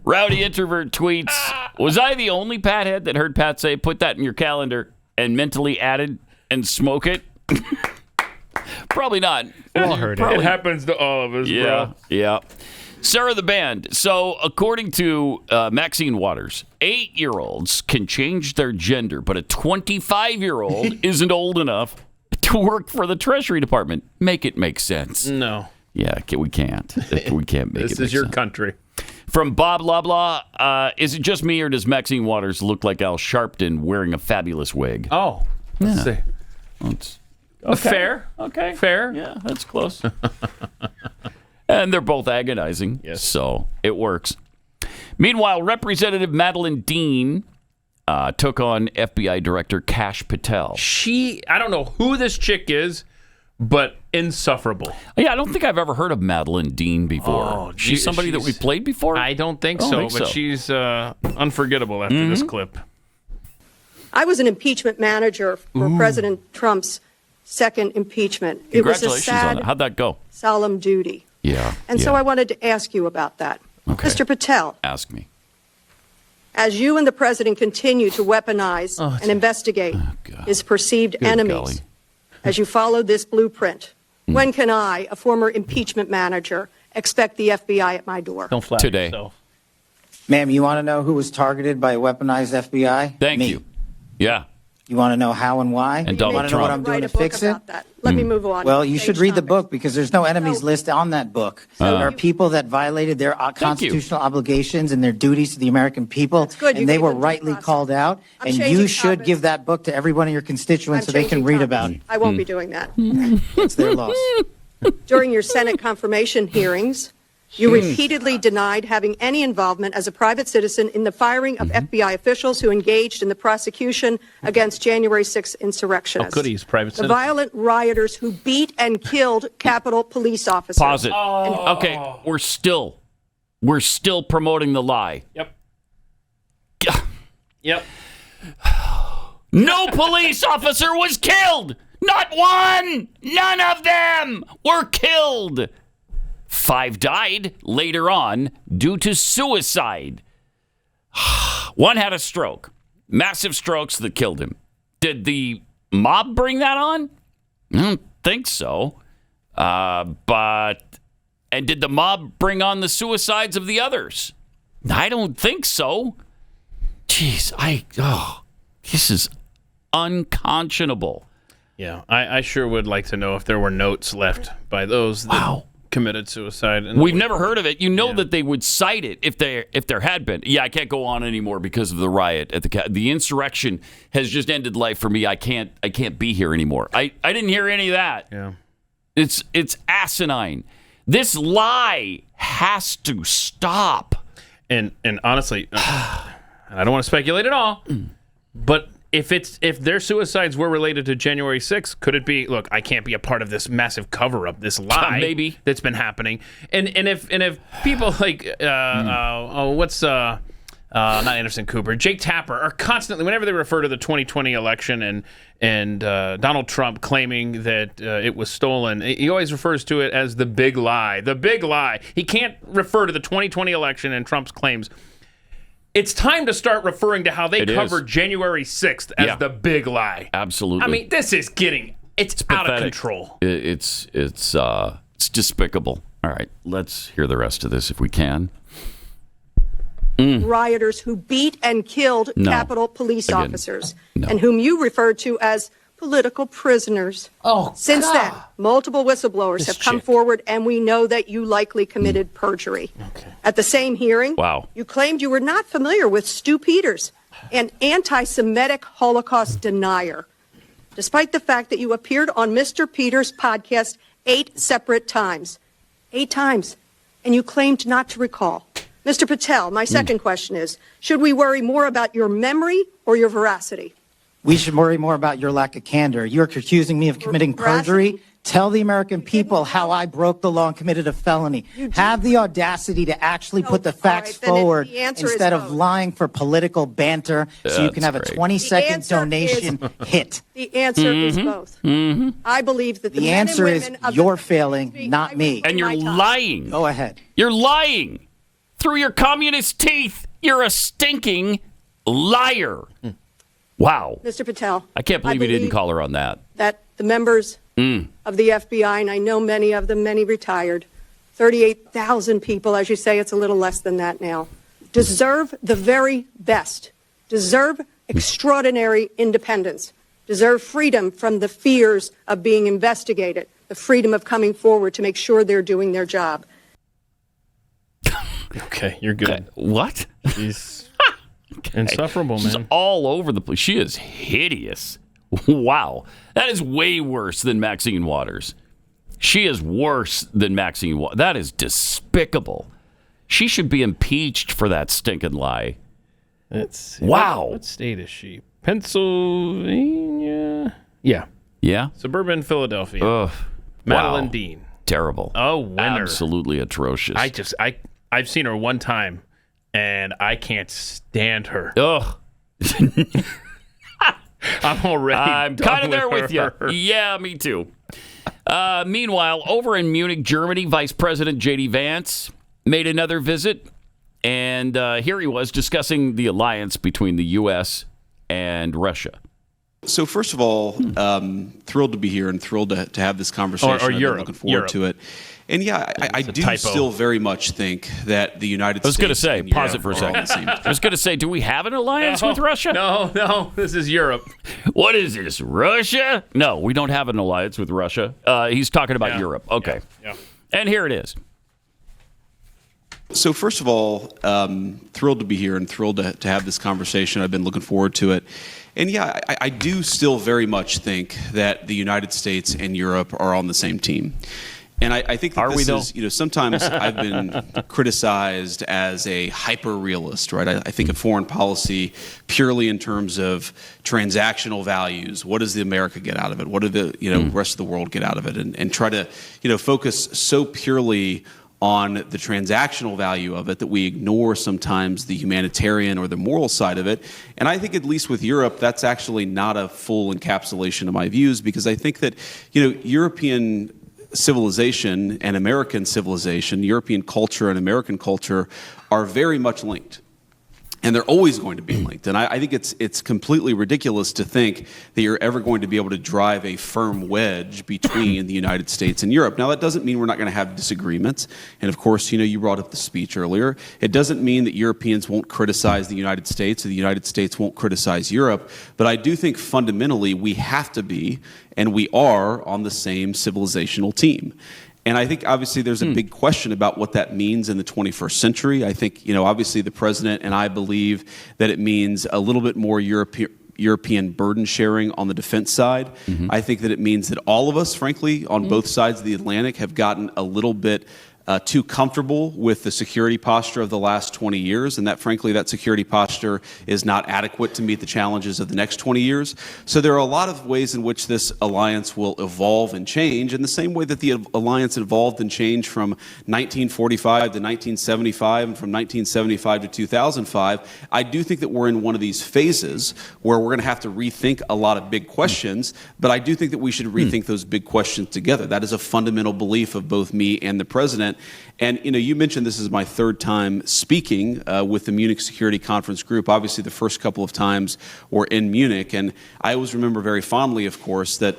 Rowdy Introvert tweets, was I the only Pathead that heard Pat say, put that in your calendar and mentally added and smoke it? Probably not. We all heard it. It happens to all of us, bro. Yeah. Sarah the Band. So, according to Maxine Waters, 8-year-olds can change their gender, but a 25-year-old isn't old enough to work for the Treasury Department. Make it make sense. No. Yeah, we can't. We can't make it make sense. This is your country. From Bob Loblaw, is it just me or does Maxine Waters look like Al Sharpton wearing a fabulous wig? Oh, let's see. Fair. Okay. Fair. Yeah, that's close. And they're both agonizing, so it works. Meanwhile, Representative Madeline Dean took on FBI Director Kash Patel. I don't know who this chick is, but insufferable. Yeah, I don't think I've ever heard of Madeline Dean before. Oh, she's somebody that we've played before? I don't think so, but she's unforgettable after this clip. I was an impeachment manager for President Trump's second impeachment. It was a Congratulations on it. How'd that go? solemn duty. Yeah. And so I wanted to ask you about that. Okay. Mr. Patel. Ask me. As you and the president continue to weaponize and investigate his perceived enemies, as you follow this blueprint, when can I, a former impeachment manager, expect the FBI at my door? Don't flatter Today. yourself. Ma'am, you want to know who was targeted by a weaponized FBI? Thank you. Yeah. You want to know how and why? And you Donald want to know what I'm Write doing a to book fix it? about that. Let me move on. Well, you should Change read the topics. book because there's no enemies list on that book. There are people that violated their constitutional obligations and their duties to the American people, good. You and they gave were them due rightly process. called out. I'm And changing you should topics. give that book to every one of your constituents so they can read about it. I won't be doing that. It's their loss. During your Senate confirmation hearings, you repeatedly denied having any involvement as a private citizen in the firing of FBI officials who engaged in the prosecution against January 6th insurrectionists. Oh, good, he's private The citizen. violent rioters who beat and killed Capitol police officers. Pause it. Okay, we're still promoting the lie. Yep. Yep. No police officer was killed. Not one. None of them were killed. 5 died later on due to suicide. One had a stroke. Massive strokes that killed him. Did the mob bring that on? I don't think so. And did the mob bring on the suicides of the others? I don't think so. Jeez, this is unconscionable. Yeah, I sure would like to know if there were notes left by those that committed suicide. We've never heard of it. You know that they would cite it if there had been. Yeah, I can't go on anymore because of the riot at the insurrection has just ended life for me. I can't be here anymore. I didn't hear any of that. Yeah. It's asinine. This lie has to stop. And honestly, and I don't want to speculate at all, but if their suicides were related to January 6th, could it be? Look, I can't be a part of this massive cover-up, this lie maybe that's been happening. And if people like not Anderson Cooper, Jake Tapper are constantly, whenever they refer to the 2020 election and Donald Trump claiming that it was stolen, he always refers to it as the big lie. The big lie. He can't refer to the 2020 election and Trump's claims. It's time to start referring to how they covered January 6th as the big lie. Absolutely. I mean, this is getting It's out of control. It's despicable. All right, let's hear the rest of this if we can. Rioters who beat and killed Capitol police officers and whom you referred to as political prisoners. Since then, multiple whistleblowers have come forward, and we know that you likely committed perjury. At the same hearing, you claimed you were not familiar with Stu Peters, an anti-Semitic Holocaust denier, despite the fact that you appeared on Mr. Peters' podcast 8 separate times. 8 times. And you claimed not to recall. Mr. Patel, my second question is, should we worry more about your memory or your veracity? We should worry more about your lack of candor. You're accusing me of committing perjury. Tell the American people how I broke the law and committed a felony. Have the audacity to actually put the facts forward instead of lying for political banter so you can have a 20-second donation hit. The answer is both. I believe that the answer is you're failing, not me. And you're lying. Go ahead. You're lying. Through your communist teeth, you're a stinking liar. Wow. Mr. Patel. I can't believe you didn't call her on that. That the members of the FBI, and I know many of them, many retired, 38,000 people, as you say, it's a little less than that now, deserve the very best, deserve extraordinary independence, deserve freedom from the fears of being investigated, the freedom of coming forward to make sure they're doing their job. Okay, you're good. What? She's insufferable, man. She's all over the place. She is hideous. Wow. That is way worse than Maxine Waters. She is worse than Maxine Waters. That is despicable. She should be impeached for that stinking lie. Let's see. Wow. What state is she? Pennsylvania? Yeah. Yeah? Suburban Philadelphia. Ugh. Madeline Wow. Dean. Terrible. Oh, winner. Absolutely atrocious. I've seen her one time, and I can't stand her. Ugh. I'm kind of there with you. Yeah, me too. Meanwhile, over in Munich, Germany, Vice President JD Vance made another visit, and here he was discussing the alliance between the U.S. and Russia. So first of all, thrilled to be here and thrilled to have this conversation. Or Europe. Looking forward to it. And yeah, I do still very much think that the United States. I was going to say, pause it for a second. I was going to say, do we have an alliance with Russia? No, this is Europe. What is this, Russia? No, we don't have an alliance with Russia. He's talking about Europe. Okay. Yeah. And here it is. So first of all, thrilled to be here and thrilled to have this conversation. I've been looking forward to it. And yeah, I do still very much think that the United States and Europe are on the same team. And I think that this is, sometimes I've been criticized as a hyper-realist, right? I think of foreign policy purely in terms of transactional values. What does the America get out of it? What do the rest of the world get out of it? And try to focus so purely on the transactional value of it that we ignore sometimes the humanitarian or the moral side of it. And I think at least with Europe, that's actually not a full encapsulation of my views, because I think that European civilization and American civilization, European culture and American culture are very much linked. And they're always going to be linked. And I think it's completely ridiculous to think that you're ever going to be able to drive a firm wedge between the United States and Europe. Now, that doesn't mean we're not going to have disagreements. And of course, you brought up the speech earlier. It doesn't mean that Europeans won't criticize the United States or the United States won't criticize Europe. But I do think fundamentally we have to be, and we are, on the same civilizational team. And I think, obviously, there's a big question about what that means in the 21st century. I think, obviously, the president and I believe that it means a little bit more European burden sharing on the defense side. I think that it means that all of us, frankly, on both sides of the Atlantic have gotten a little bit too comfortable with the security posture of the last 20 years, and that, frankly, that security posture is not adequate to meet the challenges of the next 20 years. So there are a lot of ways in which this alliance will evolve and change, in the same way that the alliance evolved and changed from 1945 to 1975 and from 1975 to 2005. I do think that we're in one of these phases where we're going to have to rethink a lot of big questions, but I do think that we should rethink those big questions together. That is a fundamental belief of both me and the president. And, you mentioned this is my third time speaking with the Munich Security Conference Group. Obviously, the first couple of times were in Munich. And I always remember very fondly, of course, that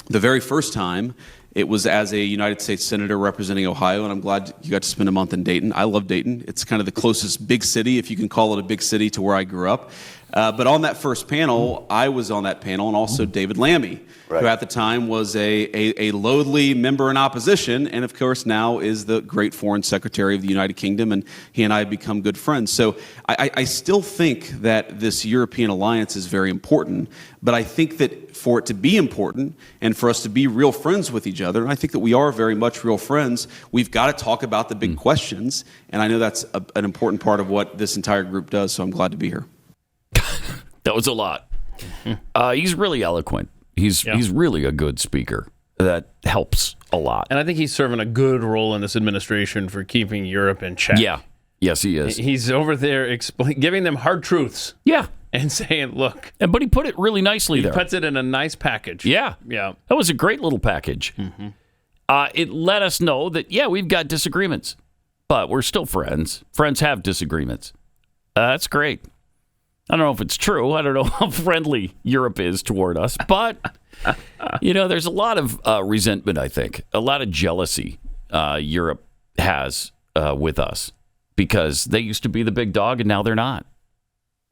The very first time, it was as a United States Senator representing Ohio, and I'm glad you got to spend a month in Dayton. I love Dayton. It's kind of the closest big city, if you can call it a big city, to where I grew up. But on that first panel, I was on that panel, and also David Lammy, who at the time was a lowly member in opposition, and of course now is the great Foreign Secretary of the United Kingdom, and he and I have become good friends. So I still think that this European alliance is very important, but I think that for it to be important and for us to be real friends with each other, and I think that we are very much real friends, we've got to talk about the big questions, and I know that's an important part of what this entire group does, so I'm glad to be here. That was a lot. He's really eloquent. He's really a good speaker. That helps a lot. And I think he's serving a good role in this administration for keeping Europe in check. Yeah. Yes, he is. He's over there giving them hard truths. Yeah. And saying, look. But he put it really nicely there. He puts it in a nice package. Yeah. Yeah. That was a great little package. Mm-hmm. It let us know that, we've got disagreements, but we're still friends. Friends have disagreements. That's great. I don't know if it's true. I don't know how friendly Europe is toward us. But, there's a lot of resentment, I think. A lot of jealousy Europe has with us because they used to be the big dog and now they're not.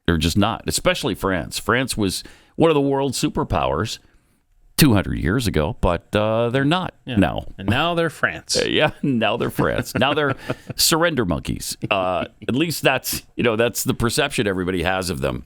They're just not, especially France. France was one of the world superpowers 200 years ago, but they're not now. And now they're France. Now they're France. Now they're surrender monkeys. At least that's the perception everybody has of them.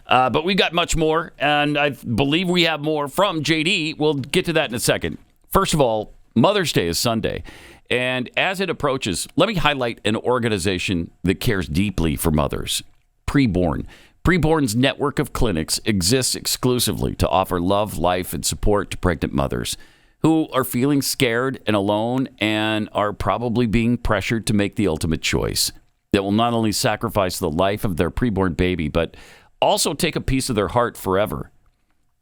But we got much more, and I believe we have more from JD. We'll get to that in a second. First of all, Mother's Day is Sunday, and as it approaches, let me highlight an organization that cares deeply for mothers, Preborn. Preborn's network of clinics exists exclusively to offer love, life, and support to pregnant mothers who are feeling scared and alone and are probably being pressured to make the ultimate choice that will not only sacrifice the life of their preborn baby, but also take a piece of their heart forever.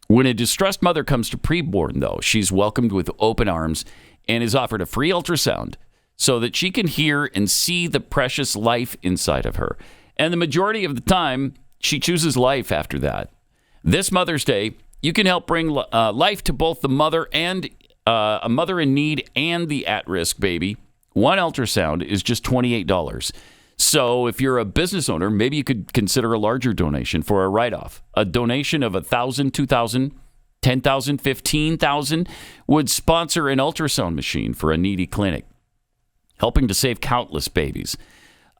When a distressed mother comes to Preborn, though, she's welcomed with open arms and is offered a free ultrasound so that she can hear and see the precious life inside of her. And the majority of the time, she chooses life after that. This Mother's Day, you can help bring life to both the mother and a mother in need and the at-risk baby. One ultrasound is just $28. So if you're a business owner, maybe you could consider a larger donation for a write-off. A donation of $1,000, $2,000, $10,000, $15,000 would sponsor an ultrasound machine for a needy clinic, helping to save countless babies.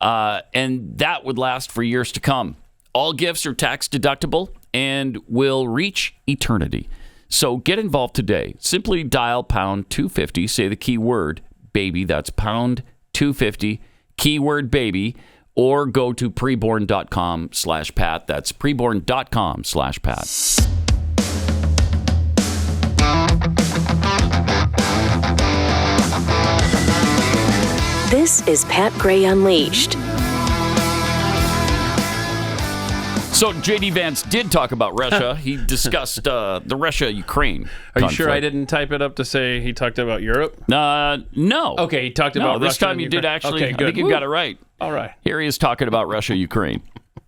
And that would last for years to come. All gifts are tax deductible and will reach eternity. So get involved today. Simply dial pound 250, say the keyword baby. That's pound 250, keyword baby, or go to preborn.com/Pat. That's preborn.com/Pat. This is Pat Gray Unleashed. So JD Vance did talk about Russia. He discussed the Russia-Ukraine conflict. Are you sure I didn't type it up to say he talked about Europe? No. Okay, he talked about Russia. This time you did actually. Okay, good. I think you got it right. All right. Here he is talking about Russia-Ukraine.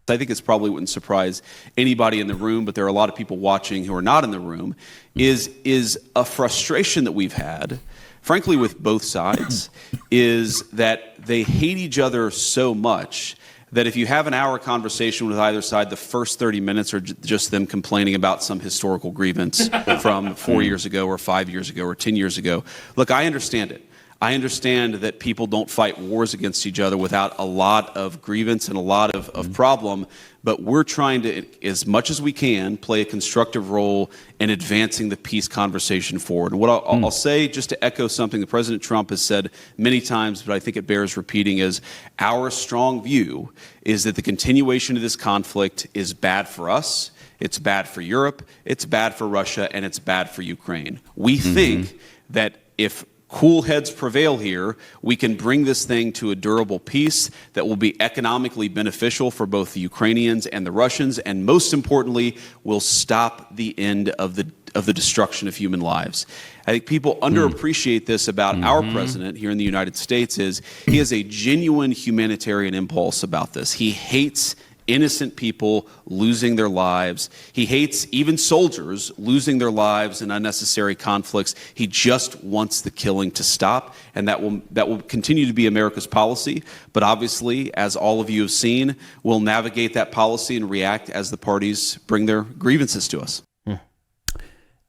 I think it's probably wouldn't surprise anybody in the room, but there are a lot of people watching who are not in the room, is a frustration that we've had, frankly, with both sides, is that they hate each other so much that if you have an hour conversation with either side, the first 30 minutes are just them complaining about some historical grievance from 4 years ago or 5 years ago or 10 years ago. Look, I understand it. I understand that people don't fight wars against each other without a lot of grievance and a lot of problem, but we're trying to, as much as we can, play a constructive role in advancing the peace conversation forward. And what I'll say, just to echo something that President Trump has said many times, but I think it bears repeating, is our strong view is that the continuation of this conflict is bad for us, it's bad for Europe, it's bad for Russia, and it's bad for Ukraine. We think that if cool heads prevail here, we can bring this thing to a durable peace that will be economically beneficial for both the Ukrainians and the Russians, and most importantly, will stop the end of the destruction of human lives. I think people underappreciate this about our president here in the United States is he has a genuine humanitarian impulse about this. He hates innocent people losing their lives. He hates even soldiers losing their lives in unnecessary conflicts. He just wants the killing to stop, and that will continue to be America's policy. But obviously, as all of you have seen, we'll navigate that policy and react as the parties bring their grievances to us.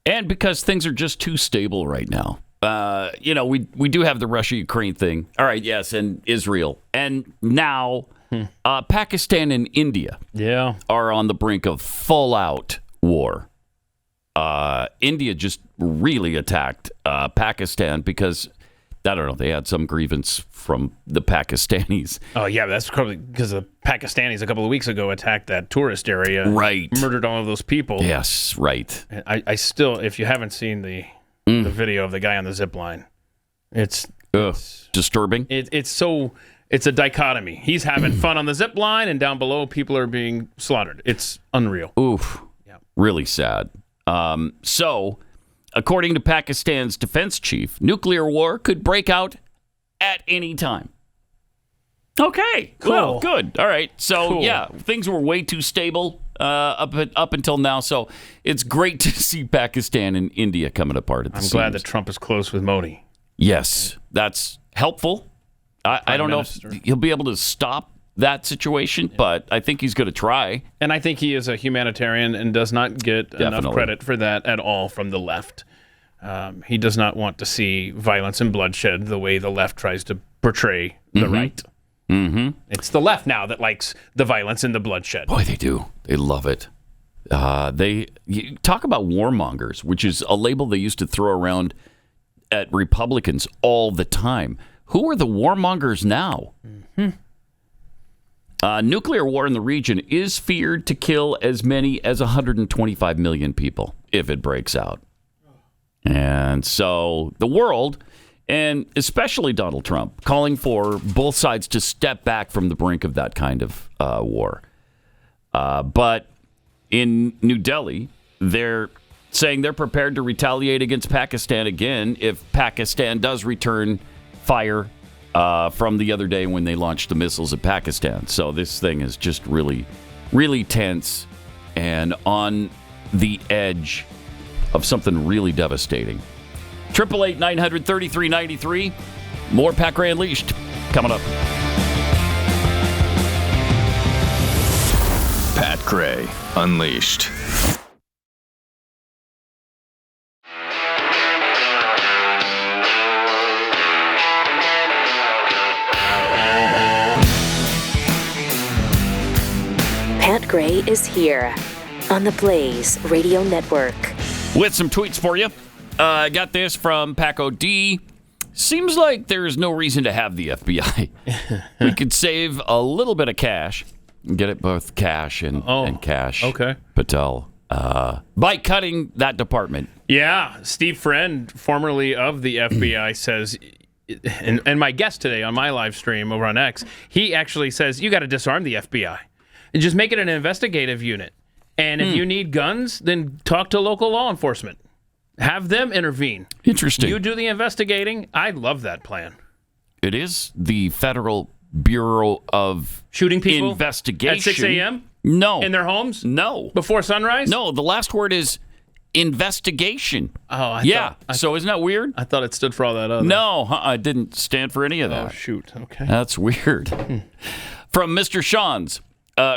And because things are just too stable right now. We do have the Russia-Ukraine thing. All right, yes, and Israel. And now Pakistan and India are on the brink of full-out war. India just really attacked Pakistan because, I don't know, they had some grievance from the Pakistanis. Oh, yeah, that's probably because the Pakistanis a couple of weeks ago attacked that tourist area. Right. Murdered all of those people. Yes, right. I still, if you haven't seen the video of the guy on the zip line, it's disturbing. It's a dichotomy. He's having fun on the zip line, and down below, people are being slaughtered. It's unreal. Oof. Yeah. Really sad. So, according to Pakistan's defense chief, nuclear war could break out at any time. Okay, cool. Well, good. All right. So, yeah, things were way too stable up until now. So, it's great to see Pakistan and India coming apart at the seams. I'm glad that Trump is close with Modi. Yes, that's helpful. I don't know if he'll be able to stop that situation, but I think he's going to try. And I think he is a humanitarian and does not get enough credit for that at all from the left. He does not want to see violence and bloodshed the way the left tries to portray the right. Mm-hmm. It's the left now that likes the violence and the bloodshed. Boy, they do. They love it. You talk about warmongers, which is a label they used to throw around at Republicans all the time. Who are the warmongers now? Nuclear war in the region is feared to kill as many as 125 million people if it breaks out. And so the world, and especially Donald Trump, calling for both sides to step back from the brink of that kind of war. But in New Delhi, they're saying they're prepared to retaliate against Pakistan again if Pakistan does return fire from the other day when they launched the missiles at Pakistan. So this thing is just really, really tense and on the edge of something really devastating. 888-900-3393. More Pat Gray Unleashed coming up. Pat Gray Unleashed. Pat Gray is here on the Blaze Radio Network. With some tweets for you. I got this from Paco D. Seems like there's no reason to have the FBI. We could save a little bit of cash and get it both cash and cash. Okay. Patel. By cutting that department. Yeah. Steve Friend, formerly of the FBI, says, and my guest today on my live stream over on X, he actually says, you got to disarm the FBI. And just make it an investigative unit. And if you need guns, then talk to local law enforcement. Have them intervene. Interesting. You do the investigating. I love that plan. It is the Federal Bureau of Shooting people Investigation. At 6 a.m.? No. In their homes? No. Before sunrise? No, the last word is investigation. Oh, So isn't that weird? I thought it stood for all that other. No, it didn't stand for any of that. Oh, shoot. Okay. That's weird. From Mr. Sean's.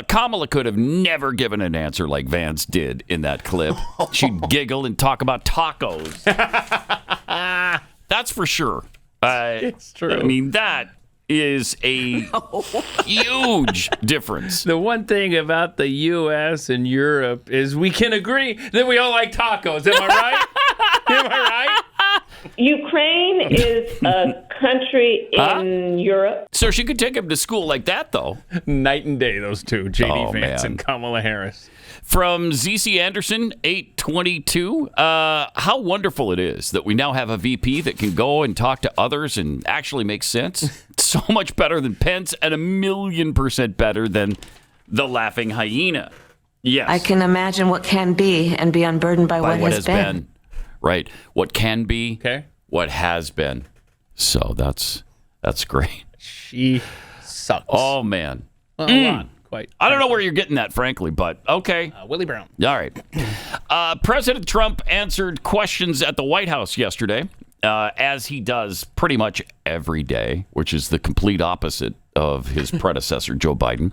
Kamala could have never given an answer like Vance did in that clip. She'd giggle and talk about tacos. That's for sure. It's true. I mean, that is a huge difference. The one thing about the U.S. and Europe is we can agree that we all like tacos. Am I right? Am I right? Ukraine is a country in Europe. So she could take him to school like that, though. Night and day, those two, JD Vance and Kamala Harris. From ZC Anderson, 822, how wonderful it is that we now have a VP that can go and talk to others and actually make sense. So much better than Pence and 1,000,000% better than the laughing hyena. Yes. I can imagine what can be and be unburdened by what has been. Right. What can be, okay. What has been. So that's great. She sucks. Oh, man. A lot, quite. I don't know where you're getting that, frankly, but okay. Willie Brown. All right. President Trump answered questions at the White House yesterday, as he does pretty much every day, which is the complete opposite of his predecessor, Joe Biden.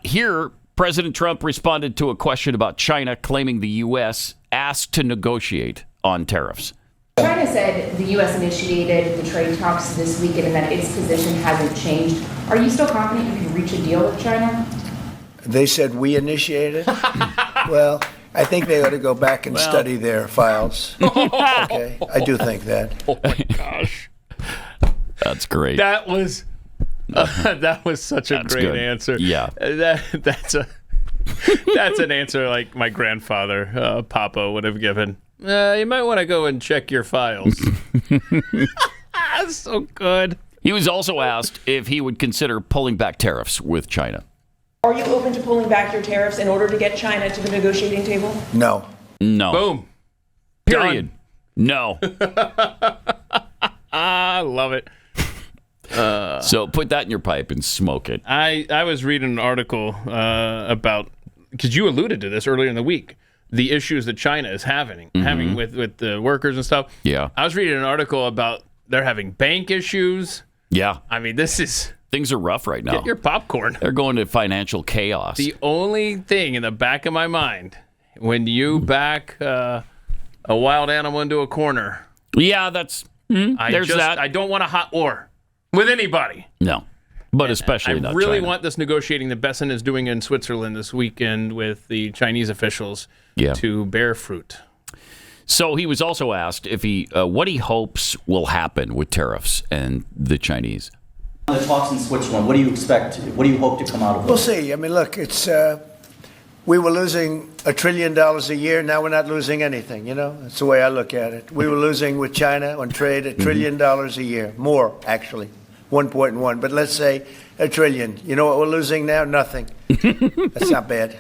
Here, President Trump responded to a question about China, claiming the U.S. asked to negotiate on tariffs. China said the U.S. initiated the trade talks this weekend and that its position hasn't changed. Are you still confident you can reach a deal with China? They said we initiated? Well, I think they ought to go back and study their files. Okay, I do think that. Oh my gosh. That's great. That was such a great good. answer. Yeah. That's an answer like my grandfather, Papa, would have given. You might want to go and check your files. That's so good. He was also asked if he would consider pulling back tariffs with China. Are you open to pulling back your tariffs in order to get China to the negotiating table? No. No. Boom. Period. No. I love it. So put that in your pipe and smoke it. I was reading an article about, because you alluded to this earlier in the week, the issues that China is having with the workers and stuff. Yeah. I was reading an article about they're having bank issues. Yeah. I mean, things are rough right now. Get your popcorn. They're going to financial chaos. The only thing in the back of my mind, when you back a wild animal into a corner. Yeah, there's that. I don't want a hot war with anybody. No. But especially not I really China. want this negotiating that Bessent is doing in Switzerland this weekend with the Chinese officials to bear fruit. So he was also asked if what he hopes will happen with tariffs and the Chinese. The talks in Switzerland, what do you expect? What do you hope to come out of it? We'll see. I mean, look, it's we were losing $1 trillion a year. Now we're not losing anything. That's the way I look at it. We were losing with China on trade $1 trillion a year, more actually, 1.1. But let's say $1 trillion. You know what we're losing now? Nothing. That's not bad.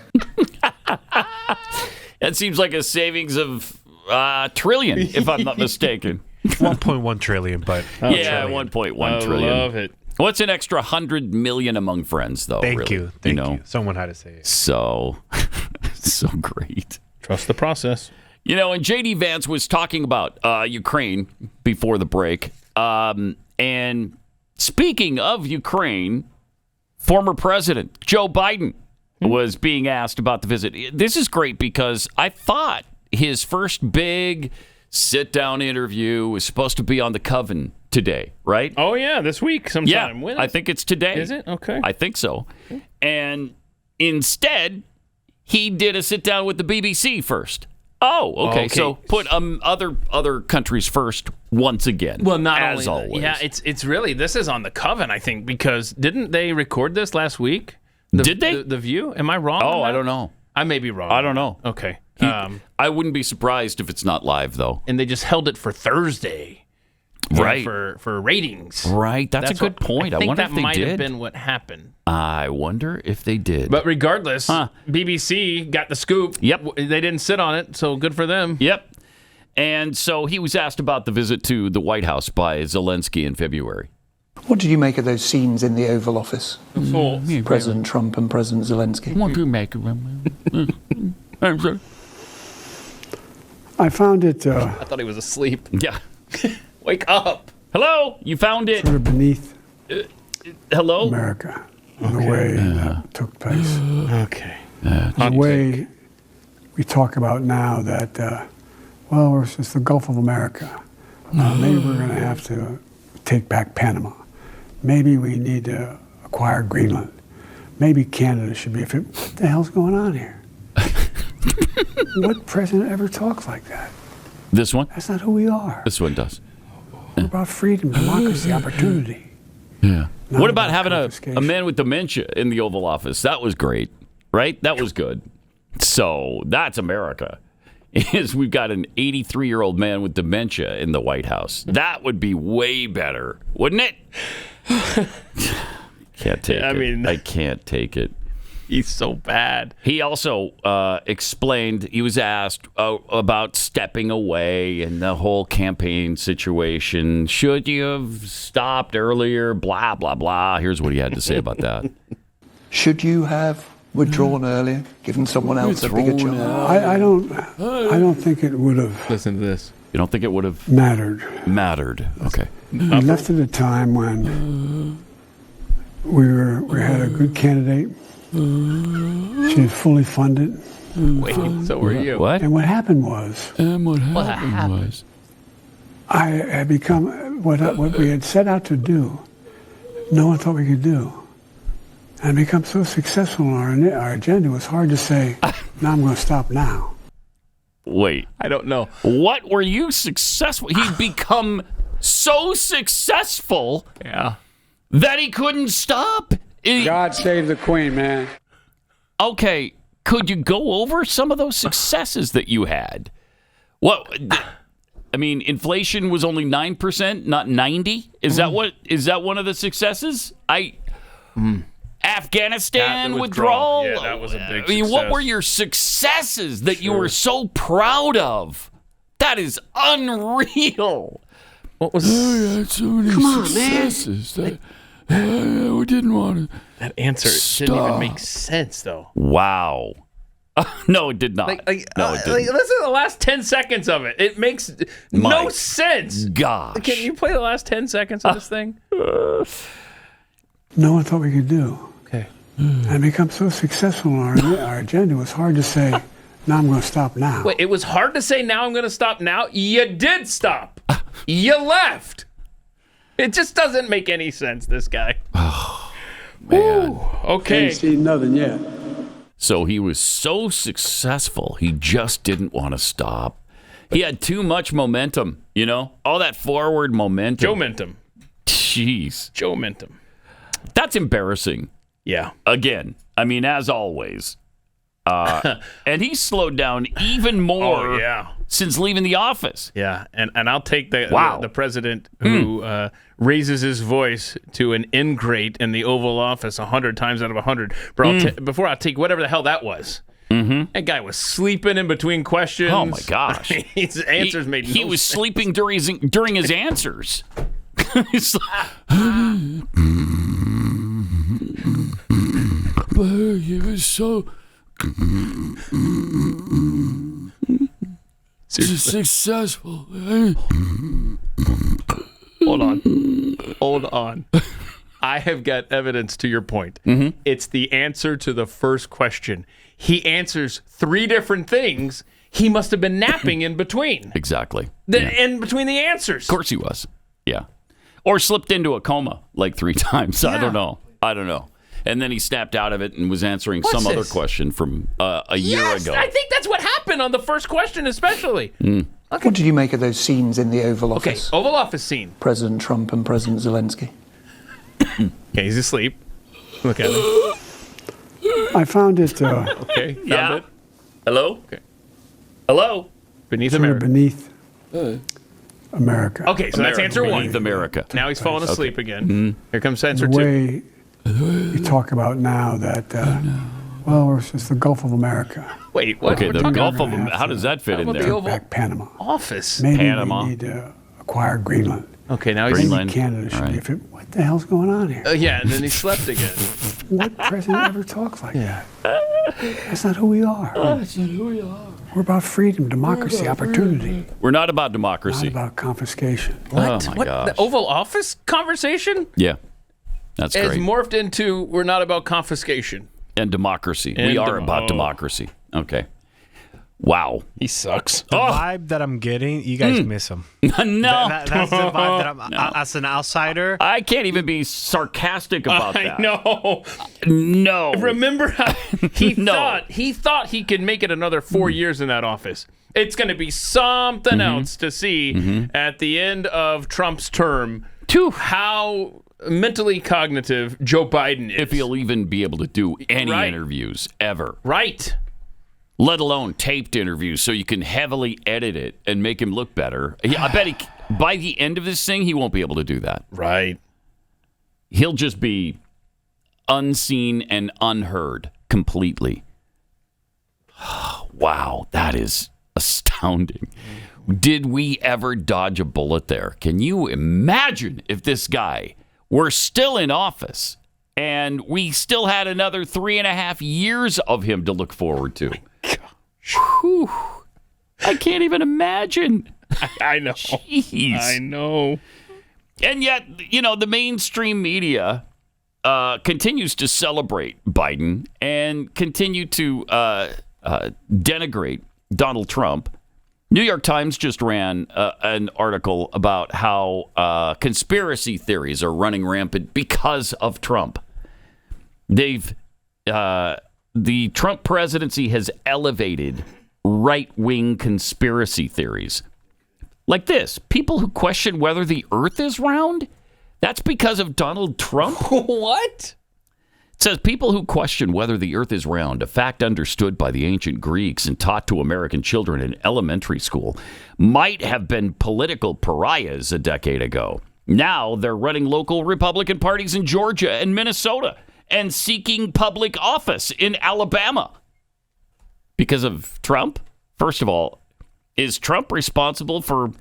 That seems like a savings of $1 trillion, if I'm not mistaken. 1.1 trillion, but 1.1 trillion. I love it. What's an extra 100 million among friends, though? Thank really? you. Thank you. Someone had to say it. So great. Trust the process. And JD Vance was talking about Ukraine before the break. And speaking of Ukraine, former President Joe Biden was being asked about the visit. This is great because I thought his first big sit-down interview was supposed to be on the Coven today, right? Oh, yeah, this week sometime. Yeah, I think it's today. Is it? Okay. I think so. And instead, he did a sit-down with the BBC first. Oh, okay. So put other countries first once again. Well, not as only always. Yeah, it's really, this is on the Coven, I think, because didn't they record this last week? Did they? The View? Am I wrong? Oh, I don't know. I may be wrong. I don't know. Okay. I wouldn't be surprised if it's not live, though. And they just held it for Thursday. Right. For ratings. Right. That's a good point. I wonder if they that might did. have been what happened. I wonder if they did. But regardless, BBC got the scoop. Yep. They didn't sit on it, so good for them. Yep. And so he was asked about the visit to the White House by Zelensky in February. What did you make of those scenes in the Oval Office? President Trump and President Zelensky. What do you make of them? I found it... I thought he was asleep. Yeah. Wake up. Hello? You found it? Sort of beneath hello? America in the way that took place. Okay. The way we talk about now that, it's the Gulf of America. Maybe we're going to have to take back Panama. Maybe we need to acquire Greenland. Maybe Canada should be. What the hell's going on here? What president ever talks like that? This one? That's not who we are. This one does. We're about freedom, democracy, opportunity. Yeah. What about having a man with dementia in the Oval Office? That was great, right? That was good. So that's America. We've got an 83-year-old man with dementia in the White House. That would be way better, wouldn't it? Can't take it. I can't take it. He's so bad. He also explained, he was asked about stepping away and the whole campaign situation. Should you have stopped earlier? Blah, blah, blah. Here's what he had to say about that. Should you have withdrawn earlier, given someone else a bigger chance? I don't think it would have. Listen to this. You don't think it would have mattered? Okay. We left at a time when we had a good candidate. She was fully funded. Wait, so were you? What? And what happened was, I had become what we had set out to do. No one thought we could do. And become so successful on our agenda, it was hard to say, now I'm going to stop now. Wait. I don't know. What were you successful? He'd become so successful that he couldn't stop. God save the Queen, man. Okay. Could you go over some of those successes that you had? What? I mean, inflation was only 9%, not 90%. Is that one of the successes? Afghanistan withdrawal. Yeah, that was a big I mean, success. what were your successes that you were so proud of? That is unreal. What was? I had so many successes that we didn't want to. That answer didn't even make sense, though. Wow. No, it did not. No, it didn't. Listen to the last 10 seconds of it. It makes no sense. Gosh. Can you play the last 10 seconds of this thing? No one thought we could do. Okay. And become so successful on our agenda, it was hard to say, now I'm going to stop now. Wait, it was hard to say now I'm going to stop now? You did stop. You left. It just doesn't make any sense, this guy. Oh, man. Ooh, okay. Ain't seen nothing yet. So he was so successful, he just didn't want to stop. He had too much momentum, all that forward momentum. Joe-mentum. Jeez. Joe-mentum. That's embarrassing. Yeah. Again, I mean, as always. And he slowed down even more since leaving the office. Yeah, and I'll take the president who raises his voice to an ingrate in the Oval Office 100 times out of 100. Before I take whatever the hell that was. Mm-hmm. That guy was sleeping in between questions. Oh, my gosh. His answers made no sense. He was sleeping during his answers. But he was so successful. Hold on. I have got evidence to your point. Mm-hmm. It's the answer to the first question. He answers 3 different things. He must have been napping in between. Exactly. In between the answers. Of course he was. Yeah. Or slipped into a coma like 3 times. Yeah. I don't know. And then he snapped out of it and was answering other question from a year ago. I think that's what happened on the first question especially. Okay. What did you make of those scenes in the Oval Office? Okay, Oval Office scene. President Trump and President Zelensky. Okay, he's asleep. Look at him. I found it. Okay, found it. Hello? Okay. Hello? Beneath sort of America. beneath America. Okay, so that's answer 1. Beneath America. Now he's falling asleep again. Mm-hmm. Here comes answer the 2. way you talk about now that, it's just the Gulf of America. Wait, what? Okay, We're the talking Gulf about- of how does that fit in about there? the Oval Back Panama. Office. Maybe Panama. we need to acquire Greenland. Okay, now he's Greenland. Maybe Canada should be. What the hell's going on here? Yeah, and then he slept again. What president ever talks like that? That's not who we are. That's not who we are. We're about freedom, democracy, opportunity. We're not about democracy. Not about confiscation. What? Oh, my What? gosh. The Oval Office conversation Yeah. That's has great. morphed into we're not about confiscation. And democracy. And we are about democracy. Okay. Wow. He sucks. The vibe that I'm getting, you guys miss him. No. That's the vibe that I'm, as an outsider. I can't even be sarcastic about that. I know. No. Remember how he thought he could make it another 4 years in that office. It's going to be something else to see at the end of Trump's term how mentally cognitive Joe Biden is. If he'll even be able to do any interviews ever. Right. Let alone taped interviews, so you can heavily edit it and make him look better. I bet by the end of this thing, he won't be able to do that. Right. He'll just be unseen and unheard completely. Wow, that is astounding. Did we ever dodge a bullet there? Can you imagine if this guy were still in office And we still had another 3.5 years of him to look forward to. Whew. I can't even imagine. I know. Jeez. I know. And yet, the mainstream media continues to celebrate Biden and continue to denigrate Donald Trump. New York Times just ran an article about how conspiracy theories are running rampant because of Trump. The Trump presidency has elevated right-wing conspiracy theories. Like this, people who question whether the earth is round, that's because of Donald Trump? What? It says people who question whether the earth is round, a fact understood by the ancient Greeks and taught to American children in elementary school, might have been political pariahs a decade ago. Now they're running local Republican parties in Georgia and Minnesota and seeking public office in Alabama. Because of Trump? First of all, is Trump responsible for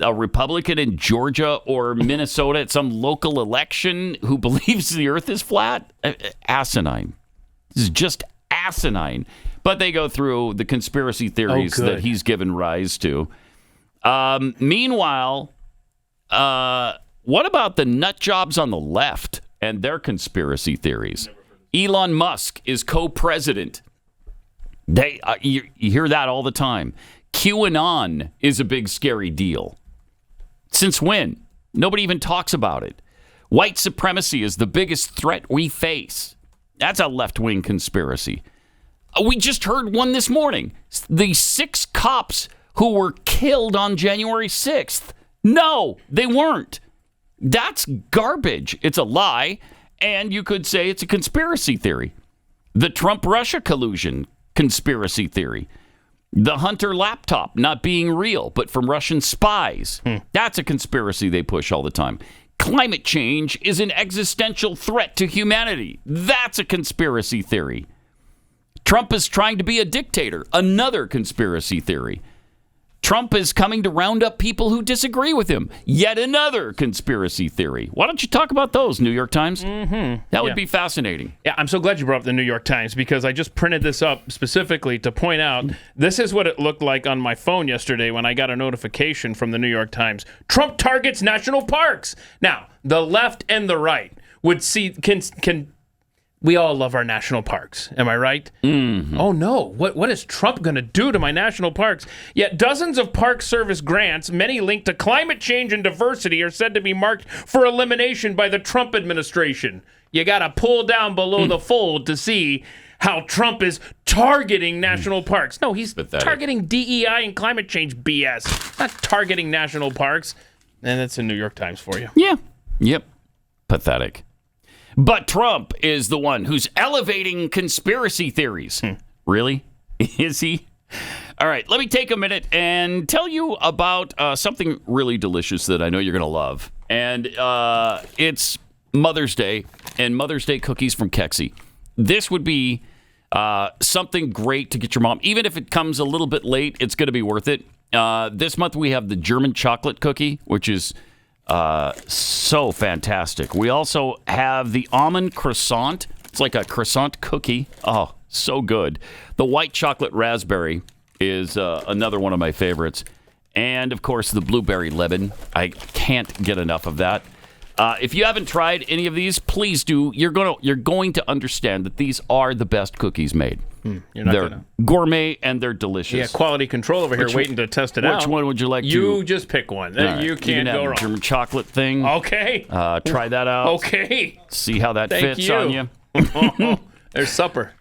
a Republican in Georgia or Minnesota at some local election who believes the earth is flat? Asinine. This is just asinine. But they go through the conspiracy theories that he's given rise to. Meanwhile, what about the nut jobs on the left and their conspiracy theories? Elon Musk is co-president. You hear that all the time. QAnon is a big, scary deal. Since when? Nobody even talks about it. White supremacy is the biggest threat we face. That's a left-wing conspiracy. We just heard one this morning. The 6 cops who were killed on January 6th. No, they weren't. That's garbage. It's a lie, and you could say it's a conspiracy theory. The Trump-Russia collusion conspiracy theory. The Hunter laptop not being real, but from Russian spies. That's a conspiracy they push all the time. Climate change is an existential threat to humanity. That's a conspiracy theory. Trump is trying to be a dictator. Another conspiracy theory. Trump is coming to round up people who disagree with him. Yet another conspiracy theory. Why don't you talk about those, New York Times? That would be fascinating. Yeah, I'm so glad you brought up the New York Times because I just printed this up specifically to point out this is what it looked like on my phone yesterday when I got a notification from the New York Times. Trump targets national parks. Now, the left and the right would see can we all love our national parks. Am I right? Oh, no. What is Trump going to do to my national parks? Yet dozens of Park Service grants, many linked to climate change and diversity, are said to be marked for elimination by the Trump administration. You got to pull down below the fold to see how Trump is targeting national parks. No, he's targeting DEI and climate change BS, not targeting national parks. And that's the New York Times for you. Yeah. Yep. Pathetic. But Trump is the one who's elevating conspiracy theories. Really? Is he? All right, let me take a minute and tell you about something really delicious that I know you're going to love. And it's Mother's Day and Mother's Day cookies from Kexi. This would be something great to get your mom. Even if it comes a little bit late, it's going to be worth it. This month we have the German chocolate cookie, which is so fantastic. We also have the almond croissant. It's like a croissant cookie. Oh, so good. The white chocolate raspberry is another one of my favorites. And, of course, the blueberry lemon. I can't get enough of that. If you haven't tried any of these, please do. You're going to understand that these are the best cookies made. They're gourmet and they're delicious. Yeah, quality control over here waiting to test it out. Which one would you like to? You just pick one. Right. You can't go wrong. German chocolate thing. Okay. Try that out. Okay. See how that fits on you. There's supper.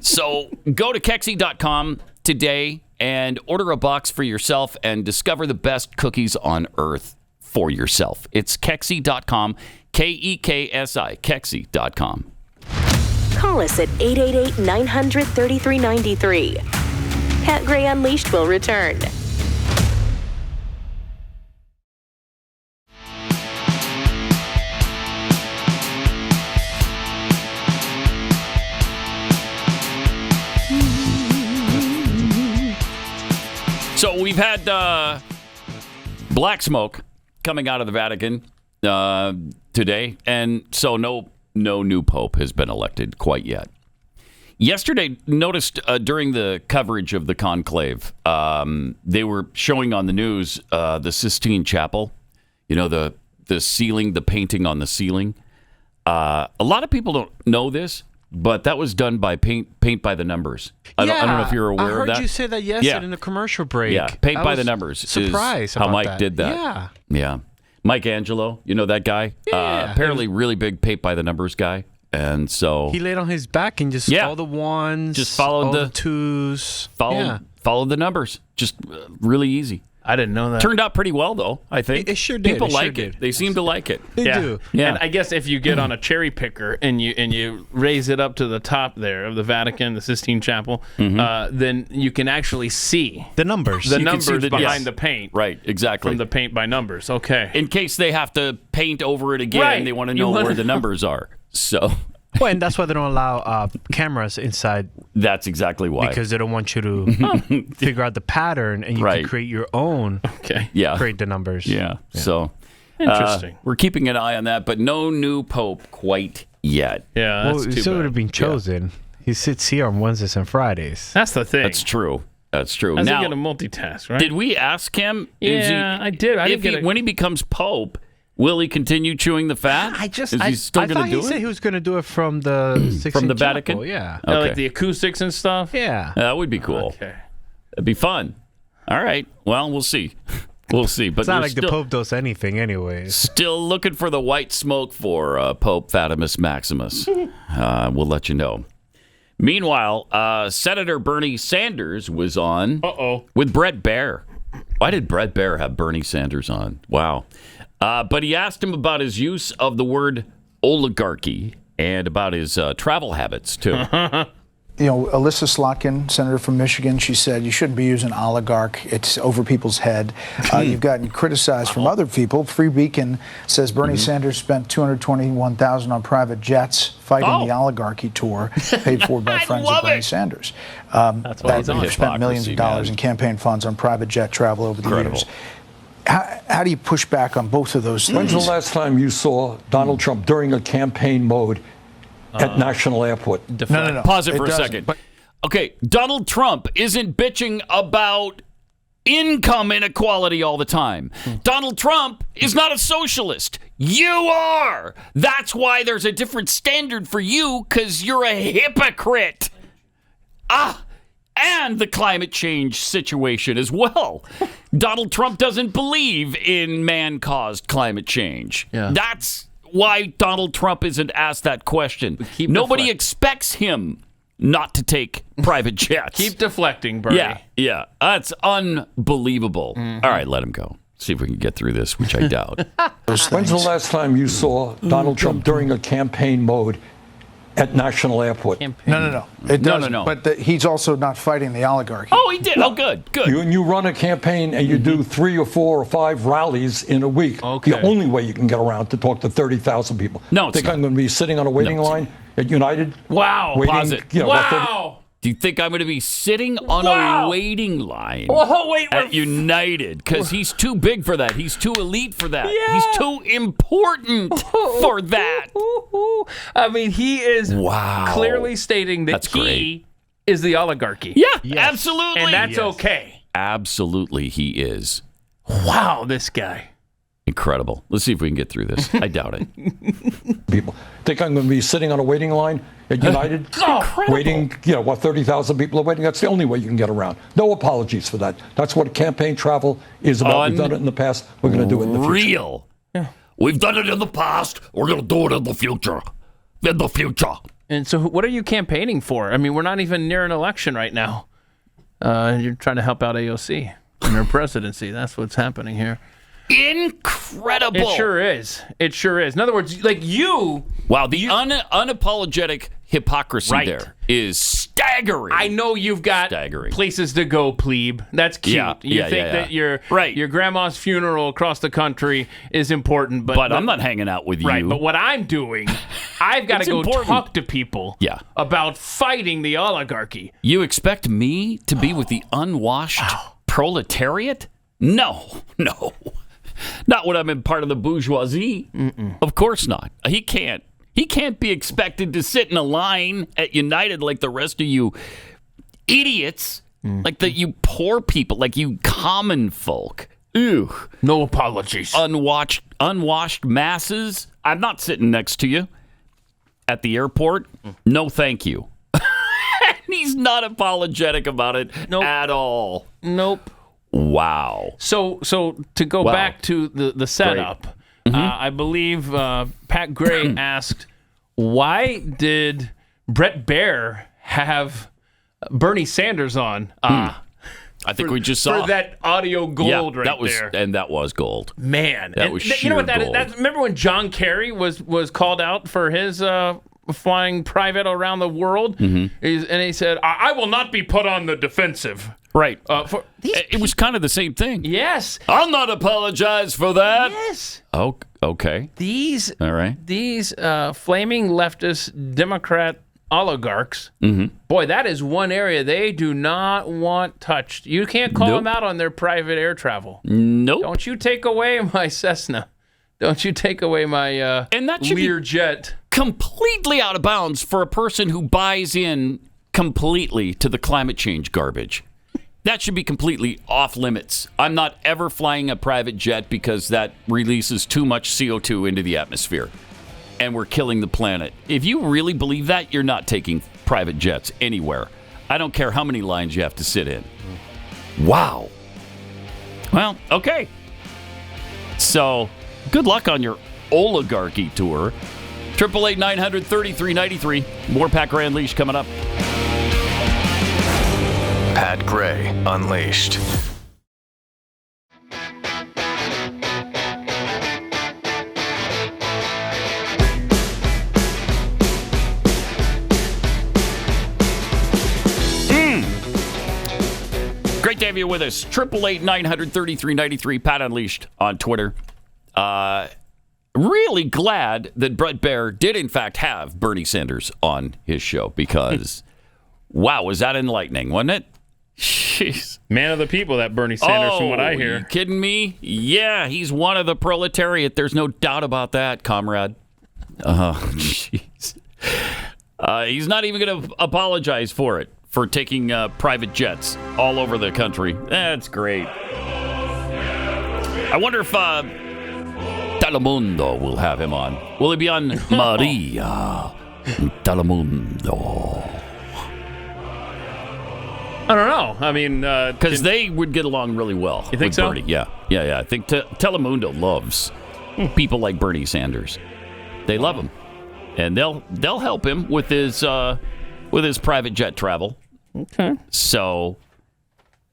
So go to Kexi.com today and order a box for yourself and discover the best cookies on earth for yourself. It's Kexi.com, Kexi, Kexi.com. Call us at 888-900-3393. Pat Gray Unleashed will return. So we've had black smoke coming out of the Vatican today, and so no new pope has been elected quite yet. Yesterday, noticed during the coverage of the conclave, they were showing on the news the Sistine Chapel. You know, the ceiling, the painting on the ceiling. A lot of people don't know this, but that was done by paint by the numbers. I don't know if you're aware of that. I heard you say that yesterday in the commercial break. Yeah, paint by the numbers. Surprised how about Mike that. did that. Yeah. Mike Angelo, you know that guy? Yeah. Apparently really big paint by the numbers guy. And so he laid on his back and just all the ones, just followed all the twos, followed the numbers. Just really easy. I didn't know that. Turned out pretty well, though, I think. It sure did. People like it. They seem to like it. They do. Yeah. And I guess if you get on a cherry picker and you raise it up to the top there of the Vatican, the Sistine Chapel, then you can actually see the numbers. The numbers behind the paint. Right, exactly. From the paint by numbers. Okay. In case they have to paint over it again, they want to know where the numbers are. So... Well, and that's why they don't allow cameras inside. That's exactly why. Because they don't want you to figure out the pattern, and you can create your own. Okay. Yeah. Create the numbers. Yeah. So interesting. We're keeping an eye on that, but no new pope quite yet. Yeah. That's too still bad. would have been chosen. He sits here on Wednesdays and Fridays. That's the thing. That's true. That's true. How's now, he going to multitask, right? Did we ask him? Yeah, I did. When he becomes pope, will he continue chewing the fat? I still going to do he said it? he was going to do it from the From the Vatican? Chapel, yeah. Okay. Like the acoustics and stuff? Yeah. That would be cool. Okay. That'd be fun. All right. Well, we'll see. We'll see. But It's not we're like the Pope does anything anyways. Still looking for the white smoke for Pope Fatimus Maximus. We'll let you know. Meanwhile, Senator Bernie Sanders was on with Brett Baer. Why did Brett Baer have Bernie Sanders on? Wow. But he asked him about his use of the word oligarchy and about his travel habits, too. You know, Alyssa Slotkin, senator from Michigan, she said you shouldn't be using oligarch. It's over people's head. You've gotten criticized from other people. Free Beacon says Bernie Sanders spent $221,000 on private jets fighting the oligarchy tour, paid for by friends of Bernie Sanders. That's why he's on. Spent millions of dollars in campaign funds on private jet travel over the years. How do you push back on both of those things? When's the last time you saw Donald Trump during a campaign mode at National Airport? No. Pause it for a second. Okay, Donald Trump isn't bitching about income inequality all the time. Donald Trump is not a socialist. You are. That's why there's a different standard for you, because you're a hypocrite. And the climate change situation as well. Donald Trump doesn't believe in man-caused climate change. Yeah. That's why Donald Trump isn't asked that question. Nobody expects him not to take private jets. Keep deflecting, Bernie. Yeah. That's unbelievable. All right, let him go. See if we can get through this, which I doubt. When's the last time you saw Donald Trump during a campaign mode at National Airport? No. It doesn't. No. But he's also not fighting the oligarchy. Oh, he did. Good. You run a campaign and you do 3 or 4 or 5 rallies in a week. Okay. The only way you can get around to talk to 30,000 people. No, it's think not. I'm going to be sitting on a waiting line at United? Wow. Waiting, Pause it. Wow. Do you think I'm going to be sitting on a waiting line at United? Because he's too big for that. He's too elite for that. Yeah. He's too important for that. I mean, he is clearly stating that he is the oligarchy. Yeah, absolutely. And that's okay. Absolutely, he is. Wow, this guy. Incredible. Let's see if we can get through this. I doubt it. People think I'm going to be sitting on a waiting line at United, waiting, 30,000 people are waiting. That's the only way you can get around. No apologies for that. That's what campaign travel is about. We've done it in the past. We're going to do it in the future. Real. Yeah. We've done it in the past. We're going to do it in the future. In the future. And so what are you campaigning for? I mean, we're not even near an election right now. You're trying to help out AOC in her presidency. That's what's happening here. Incredible. It sure is. In other words, like you. Wow, the unapologetic hypocrisy there is staggering. I know you've got places to go, plebe. That's cute. You think that your grandma's funeral across the country is important, but I'm not hanging out with you. Right, but what I'm doing, I've got to go talk to people about fighting the oligarchy. You expect me to be with the unwashed proletariat? No. Not when I'm in part of the bourgeoisie. Of course not. He can't He can't be expected to sit in a line at United like the rest of you idiots, like you poor people, like you common folk. Ew. No apologies. Unwashed masses. I'm not sitting next to you at the airport. No, thank you. He's not apologetic about it at all. Nope. Wow. So to go back to the setup, I believe Pat Gray asked, why did Brett Baer have Bernie Sanders on? I think we just saw for that audio gold right that was, there. And that was gold. Man, that was sheer you know what that gold. is? Remember when John Kerry was called out for his flying private around the world? And he said, I will not be put on the defensive. Right. It was kind of the same thing. Yes. I'll not apologize for that. Yes. Oh, okay. All right. These flaming leftist Democrat oligarchs, boy, that is one area they do not want touched. You can't call them out on their private air travel. Nope. Don't you take away my Cessna. Don't you take away my and that should Lear be jet. Completely out of bounds for a person who buys in completely to the climate change garbage. That should be completely off limits. I'm not ever flying a private jet because that releases too much CO2 into the atmosphere. And we're killing the planet. If you really believe that, you're not taking private jets anywhere. I don't care how many lines you have to sit in. Wow. Well, okay. So, good luck on your oligarchy tour. 888-900-3393. More Pat Gray Unleashed coming up. Pat Gray Unleashed. Great to have you with us. 888-900-3393. Pat Unleashed on Twitter. Really glad that Brett Baer did, in fact, have Bernie Sanders on his show because, wow, was that enlightening, wasn't it? Jeez. Man of the people, that Bernie Sanders, from what I hear. Are you kidding me? Yeah, he's one of the proletariat. There's no doubt about that, comrade. Jeez. He's not even going to apologize for it, for taking private jets all over the country. That's great. I wonder if Telemundo will have him on. Will he be on Maria Telemundo? I don't know. I mean, because they would get along really well. You think with so? Bernie. Yeah. I think Telemundo loves people like Bernie Sanders. They love him, and they'll help him with his private jet travel. Okay. So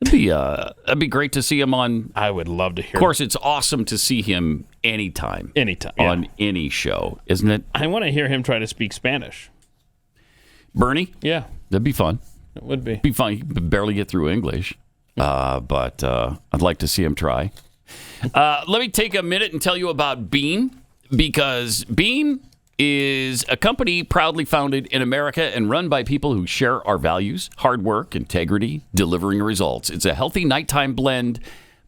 it'd be great to see him on. I would love to hear. Of course, it's awesome to see him anytime on any show, isn't it? I want to hear him try to speak Spanish. Bernie? Yeah, that'd be fun. It would be. Be fun. He could barely get through English, but I'd like to see him try. Let me take a minute and tell you about Beam, because Beam is a company proudly founded in America and run by people who share our values: hard work, integrity, delivering results. It's a healthy nighttime blend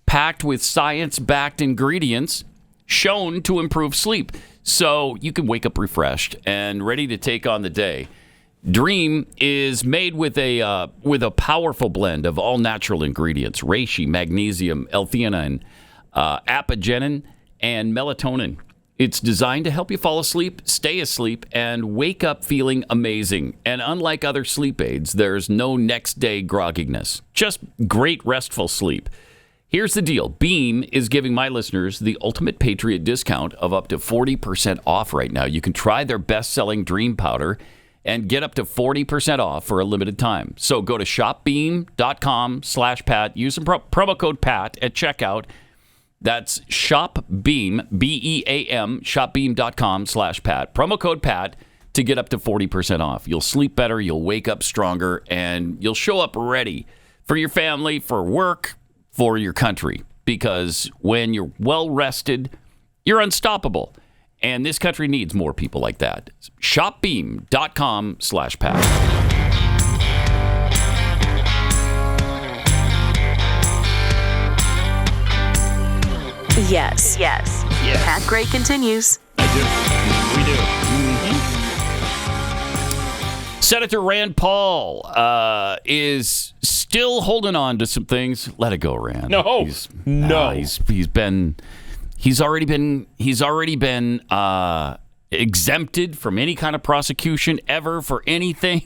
packed with science-backed ingredients shown to improve sleep, so you can wake up refreshed and ready to take on the day. Dream is made with a powerful blend of all natural ingredients: reishi, magnesium, L-theanine, apigenin, and melatonin. It's designed to help you fall asleep, stay asleep, and wake up feeling amazing. And unlike other sleep aids, there's no next day grogginess, just great restful sleep. Here's the deal. Beam is giving my listeners the ultimate Patriot discount of up to 40% off right now. You can try their best-selling Dream Powder and get up to 40% off for a limited time. So go to shopbeam.com/Pat. Use some promo code PAT at checkout. That's shopbeam, B-E-A-M, shopbeam.com/Pat. Promo code PAT to get up to 40% off. You'll sleep better, you'll wake up stronger, and you'll show up ready for your family, for work, for your country. Because when you're well-rested, you're unstoppable. And this country needs more people like that. Shopbeam.com/Pat. Yes. Pat Gray continues. I do. We do. Mm-hmm. Senator Rand Paul is still holding on to some things. Let it go, Rand. No, he's already been exempted from any kind of prosecution ever for anything.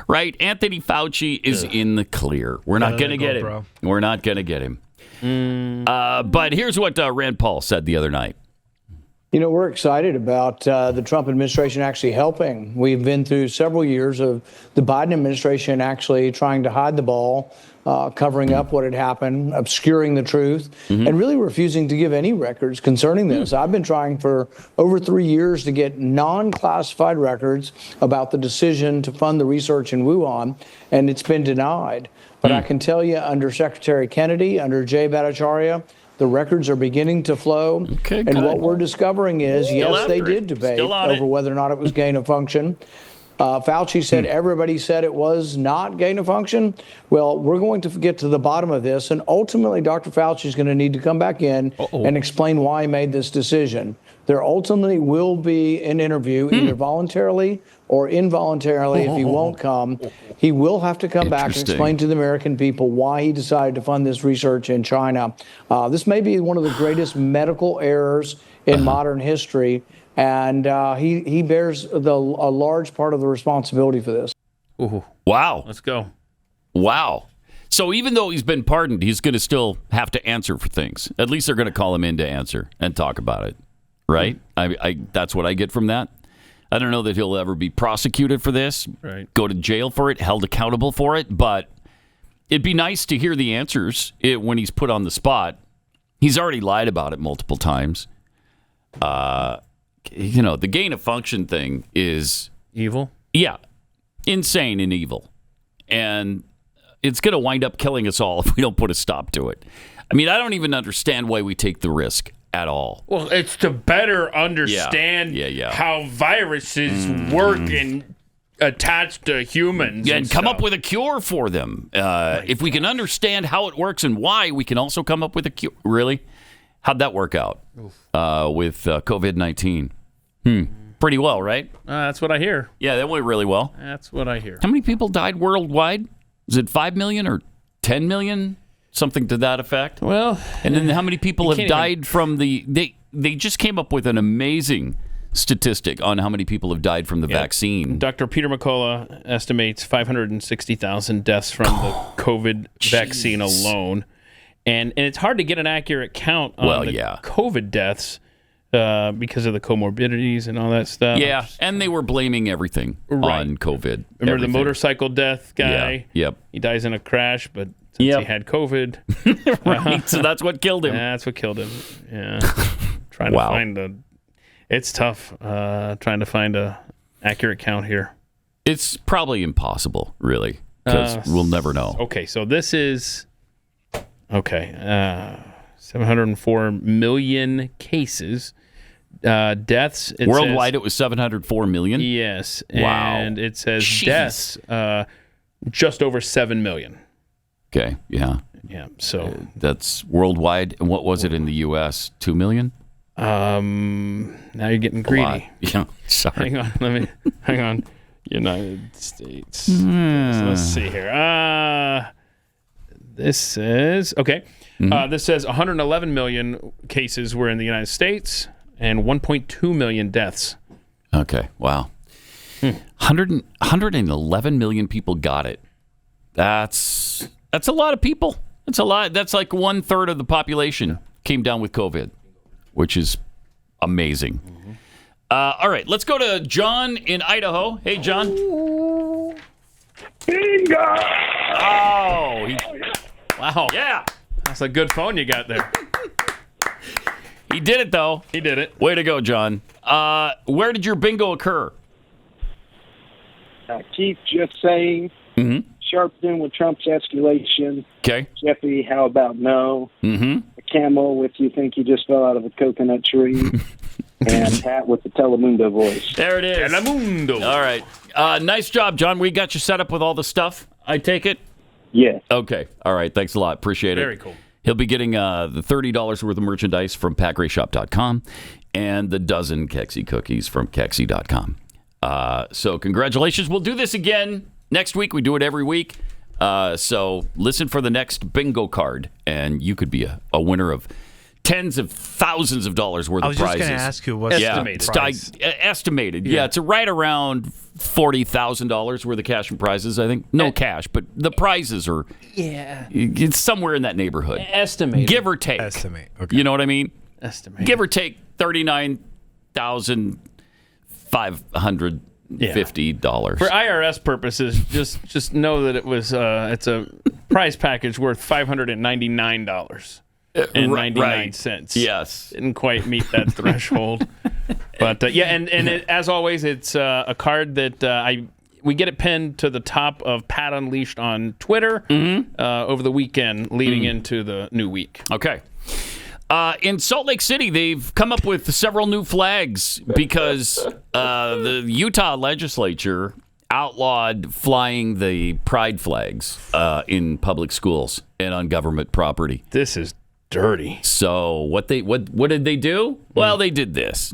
Right? Anthony Fauci is in the clear. We're not going to get him. Bro. We're not going to get him. But here's what Rand Paul said the other night. You know, we're excited about the Trump administration actually helping. We've been through several years of the Biden administration actually trying to hide the ball, covering up what had happened, obscuring the truth, and really refusing to give any records concerning this. I've been trying for over 3 years to get non-classified records about the decision to fund the research in Wuhan, and it's been denied. But I can tell you, under Secretary Kennedy, under Jay Bhattacharya, the records are beginning to flow. Okay, and what we're discovering is, yes, they did debate over whether or not it was gain of function. Fauci said everybody said it was not gain of function. Well, we're going to get to the bottom of this, and ultimately Dr. Fauci is going to need to come back in and explain why he made this decision. There ultimately will be an interview, either voluntarily or involuntarily. If he won't come, he will have to come back and explain to the American people why he decided to fund this research in China. This may be one of the greatest medical errors in modern history. And he bears a large part of the responsibility for this. Ooh. Wow. Let's go. Wow. So even though he's been pardoned, he's going to still have to answer for things. At least they're going to call him in to answer and talk about it. Right? That's what I get from that. I don't know that he'll ever be prosecuted for this, go to jail for it, held accountable for it. But it'd be nice to hear the answers when he's put on the spot. He's already lied about it multiple times. You know, the gain of function thing is evil. Yeah, insane and evil. And it's going to wind up killing us all if we don't put a stop to it. I mean, I don't even understand why we take the risk at all. Well, it's to better understand how viruses work and attach to humans. And come up with a cure for them. If we can understand how it works and why, we can also come up with a cure. Really? How'd that work out with COVID-19? Pretty well, right? That's what I hear. Yeah, that went really well. That's what I hear. How many people died worldwide? Is it 5 million or 10 million? Something to that effect? Well, and then how many people have died from the... They just came up with an amazing statistic on how many people have died from the vaccine. Dr. Peter McCullough estimates 560,000 deaths from the COVID vaccine alone. And it's hard to get an accurate count on COVID deaths because of the comorbidities and all that stuff. Yeah, and they were blaming everything on COVID. Remember the motorcycle death guy? Yeah. Yep. He dies in a crash, but since he had COVID. Right, so that's what killed him. That's what killed him. Yeah. Trying to find it's tough trying to find a accurate count here. It's probably impossible, really, because we'll never know. Okay, so this is 704 million cases. Deaths. Worldwide, it was 704 million? Yes. Wow. And it says deaths just over 7 million. Okay, yeah. Yeah, so. That's worldwide. And what was it in the U.S.? 2 million? Now you're getting greedy. Yeah, sorry. Hang on. United States. So let's see here. This says, this says 111 million cases were in the United States and 1.2 million deaths. Okay, wow. 111 million people got it. That's a lot of people. That's a lot. That's like 1/3 of the population came down with COVID, which is amazing. All right, let's go to John in Idaho. Hey, John. Bingo! Oh, wow. Yeah. That's a good phone you got there. He did it, though. He did it. Way to go, John. Where did your bingo occur? Keith just saying. Sharpton with Trump's escalation. Okay. Jeffy, how about no? A Camel with you think you just fell out of a coconut tree. And Pat with the Telemundo voice. There it is. Telemundo. All right. Nice job, John. We got you set up with all the stuff, I take it? Yes. Okay. All right. Thanks a lot. Appreciate it. Very cool. He'll be getting the $30 worth of merchandise from PatGrayShop.com and the dozen Kexi cookies from Kexi.com. So congratulations. We'll do this again next week. We do it every week. So listen for the next bingo card, and you could be a winner of tens of thousands of dollars worth of prizes. I was just going to ask you what's estimated. the price? Estimated. Yeah, it's right around $40,000 worth of cash and prizes, I think. No cash, but the prizes are it's somewhere in that neighborhood. Estimated. Give or take. Estimate. Okay. You know what I mean? Estimate. Give or take $39,550. For IRS purposes, just know that it's a prize package worth $599. And 99 cents. Yes. Didn't quite meet that threshold. But as always, it's a card that we get it pinned to the top of Pat Unleashed on Twitter over the weekend leading into the new week. Okay. In Salt Lake City, they've come up with several new flags because the Utah legislature outlawed flying the pride flags in public schools and on government property. This is dirty. So what did they do? Well, they did this.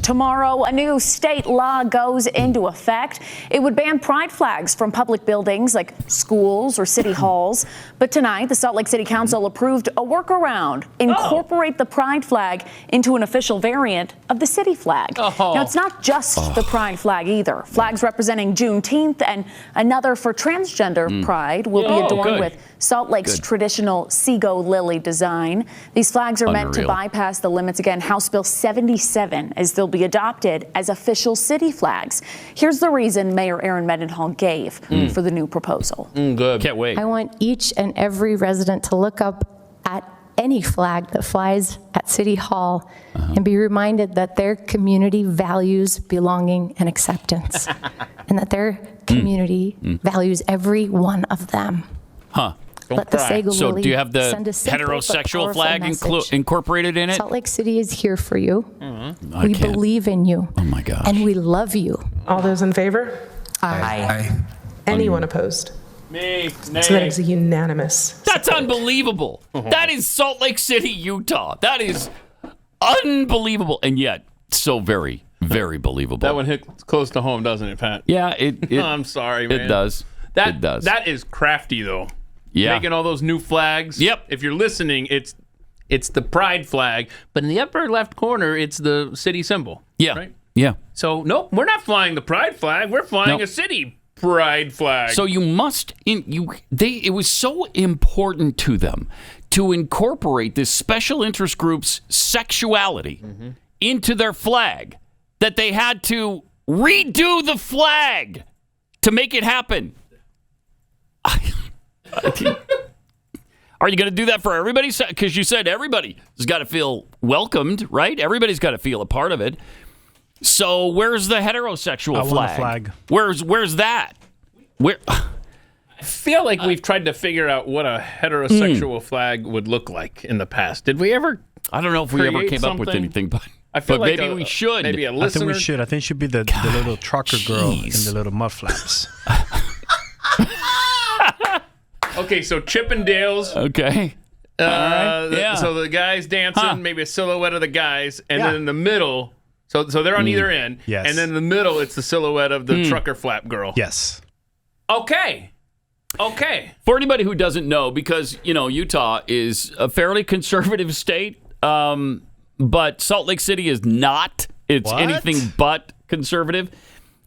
Tomorrow, a new state law goes into effect. It would ban pride flags from public buildings like schools or city halls. But tonight, the Salt Lake City Council approved a workaround. Incorporate the pride flag into an official variant of the city flag. Now, it's not just the pride flag either. Flags representing Juneteenth and another for transgender pride will be adorned with Salt Lake's traditional Seago lily design. These flags are meant to bypass the limits. Again, House Bill 77, as they'll be adopted as official city flags. Here's the reason Mayor Aaron Mendenhall gave for the new proposal. Good. Can't wait. I want each and every resident to look up at any flag that flies at City Hall and be reminded that their community values belonging and acceptance, and that their community values every one of them. Let the Seago So lily do you have the send a simple but heterosexual powerful flag message. incorporated in it? Salt Lake City is here for you. I We can't. believe in you. Oh my gosh. And we love you. All those in favor? Aye. Anyone opposed? Me. So that is a unanimous. That's unbelievable. That is Salt Lake City, Utah. That is unbelievable, and yet so very, very believable. That one hit close to home, doesn't it, Pat? Yeah, it I'm sorry, man. It does. It does. That is crafty, though. Yeah. Making all those new flags. Yep. If you're listening, it's the pride flag, but in the upper left corner, it's the city symbol. Yeah. Right? Yeah. So, nope, we're not flying the pride flag. We're flying a city pride flag. So you must it was so important to them to incorporate this special interest group's sexuality into their flag that they had to redo the flag to make it happen. Are you going to do that for everybody? Because you said everybody has got to feel welcomed, right? Everybody's got to feel a part of it. So where's the heterosexual flag? Where's that? Where? I feel like we've tried to figure out what a heterosexual flag would look like in the past. Did we ever? I don't know if we ever came up with anything, but I feel like maybe we should. Maybe a listener. I think we should. I think it should be the little trucker girl in the little mufflers. Okay, so Chippendales. Okay. All right. Yeah. So the guys dancing, maybe a silhouette of the guys, and then in the middle, so they're on either end. Yes. And then in the middle, it's the silhouette of the trucker flap girl. Yes. Okay. For anybody who doesn't know, because, Utah is a fairly conservative state, but Salt Lake City is not. It's anything but conservative.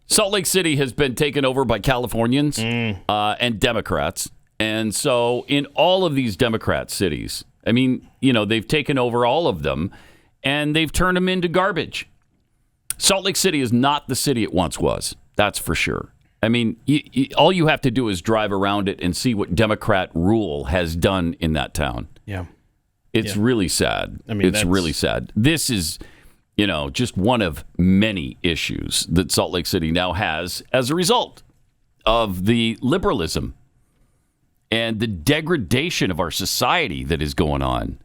Salt Lake City has been taken over by Californians and Democrats. And so in all of these Democrat cities, I mean, they've taken over all of them and they've turned them into garbage. Salt Lake City is not the city it once was. That's for sure. I mean, all you have to do is drive around it and see what Democrat rule has done in that town. Yeah. It's really sad. I mean, it's really sad. This is, just one of many issues that Salt Lake City now has as a result of the liberalism and the degradation of our society that is going on.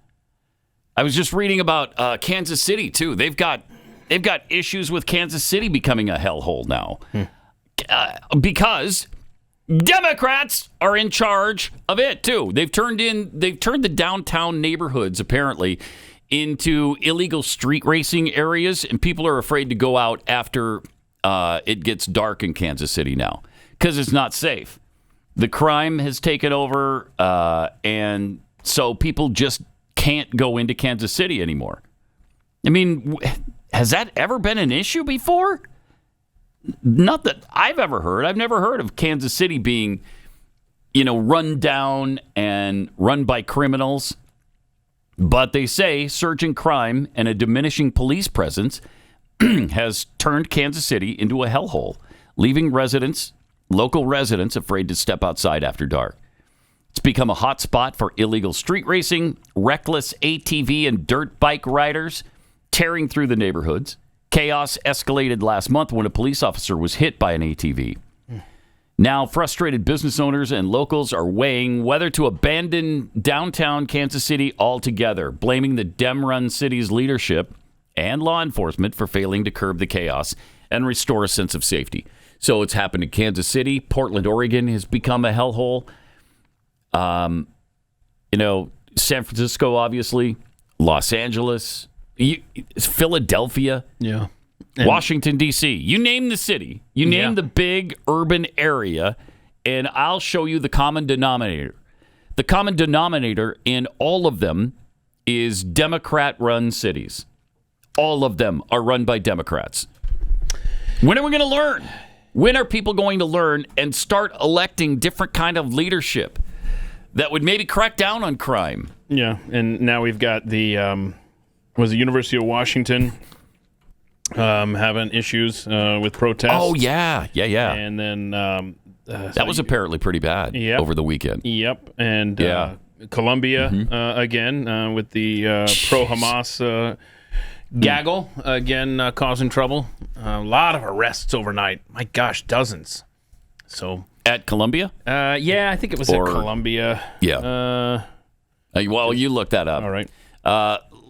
I was just reading about Kansas City too. They've got issues with Kansas City becoming a hellhole now because Democrats are in charge of it too. They've turned the downtown neighborhoods apparently into illegal street racing areas, and people are afraid to go out after it gets dark in Kansas City now because it's not safe. The crime has taken over, and so people just can't go into Kansas City anymore. I mean, has that ever been an issue before? Not that I've ever heard. I've never heard of Kansas City being, run down and run by criminals. But they say surging crime and a diminishing police presence has turned Kansas City into a hellhole, leaving local residents afraid to step outside after dark. It's become a hot spot for illegal street racing, reckless ATV and dirt bike riders tearing through the neighborhoods. Chaos escalated last month when a police officer was hit by an ATV. Now, frustrated business owners and locals are weighing whether to abandon downtown Kansas City altogether, blaming the Dem-run city's leadership and law enforcement for failing to curb the chaos and restore a sense of safety. So it's happened in Kansas City. Portland, Oregon has become a hellhole. San Francisco, obviously. Los Angeles. Philadelphia. Yeah. Washington, D.C. You name the city. You name the big urban area, and I'll show you the common denominator. The common denominator in all of them is Democrat-run cities. All of them are run by Democrats. When are we going to learn? When are people going to learn and start electing different kind of leadership that would maybe crack down on crime? Yeah, and now we've got the University of Washington having issues with protests. Oh, yeah. And then... that was apparently pretty bad over the weekend. Yep, and Colombia again with the pro-Hamas gaggle, again causing trouble. A lot of arrests overnight. My gosh, dozens. So at Colombia? Yeah, I think it was at Colombia. Yeah. Well, you look that up. All right.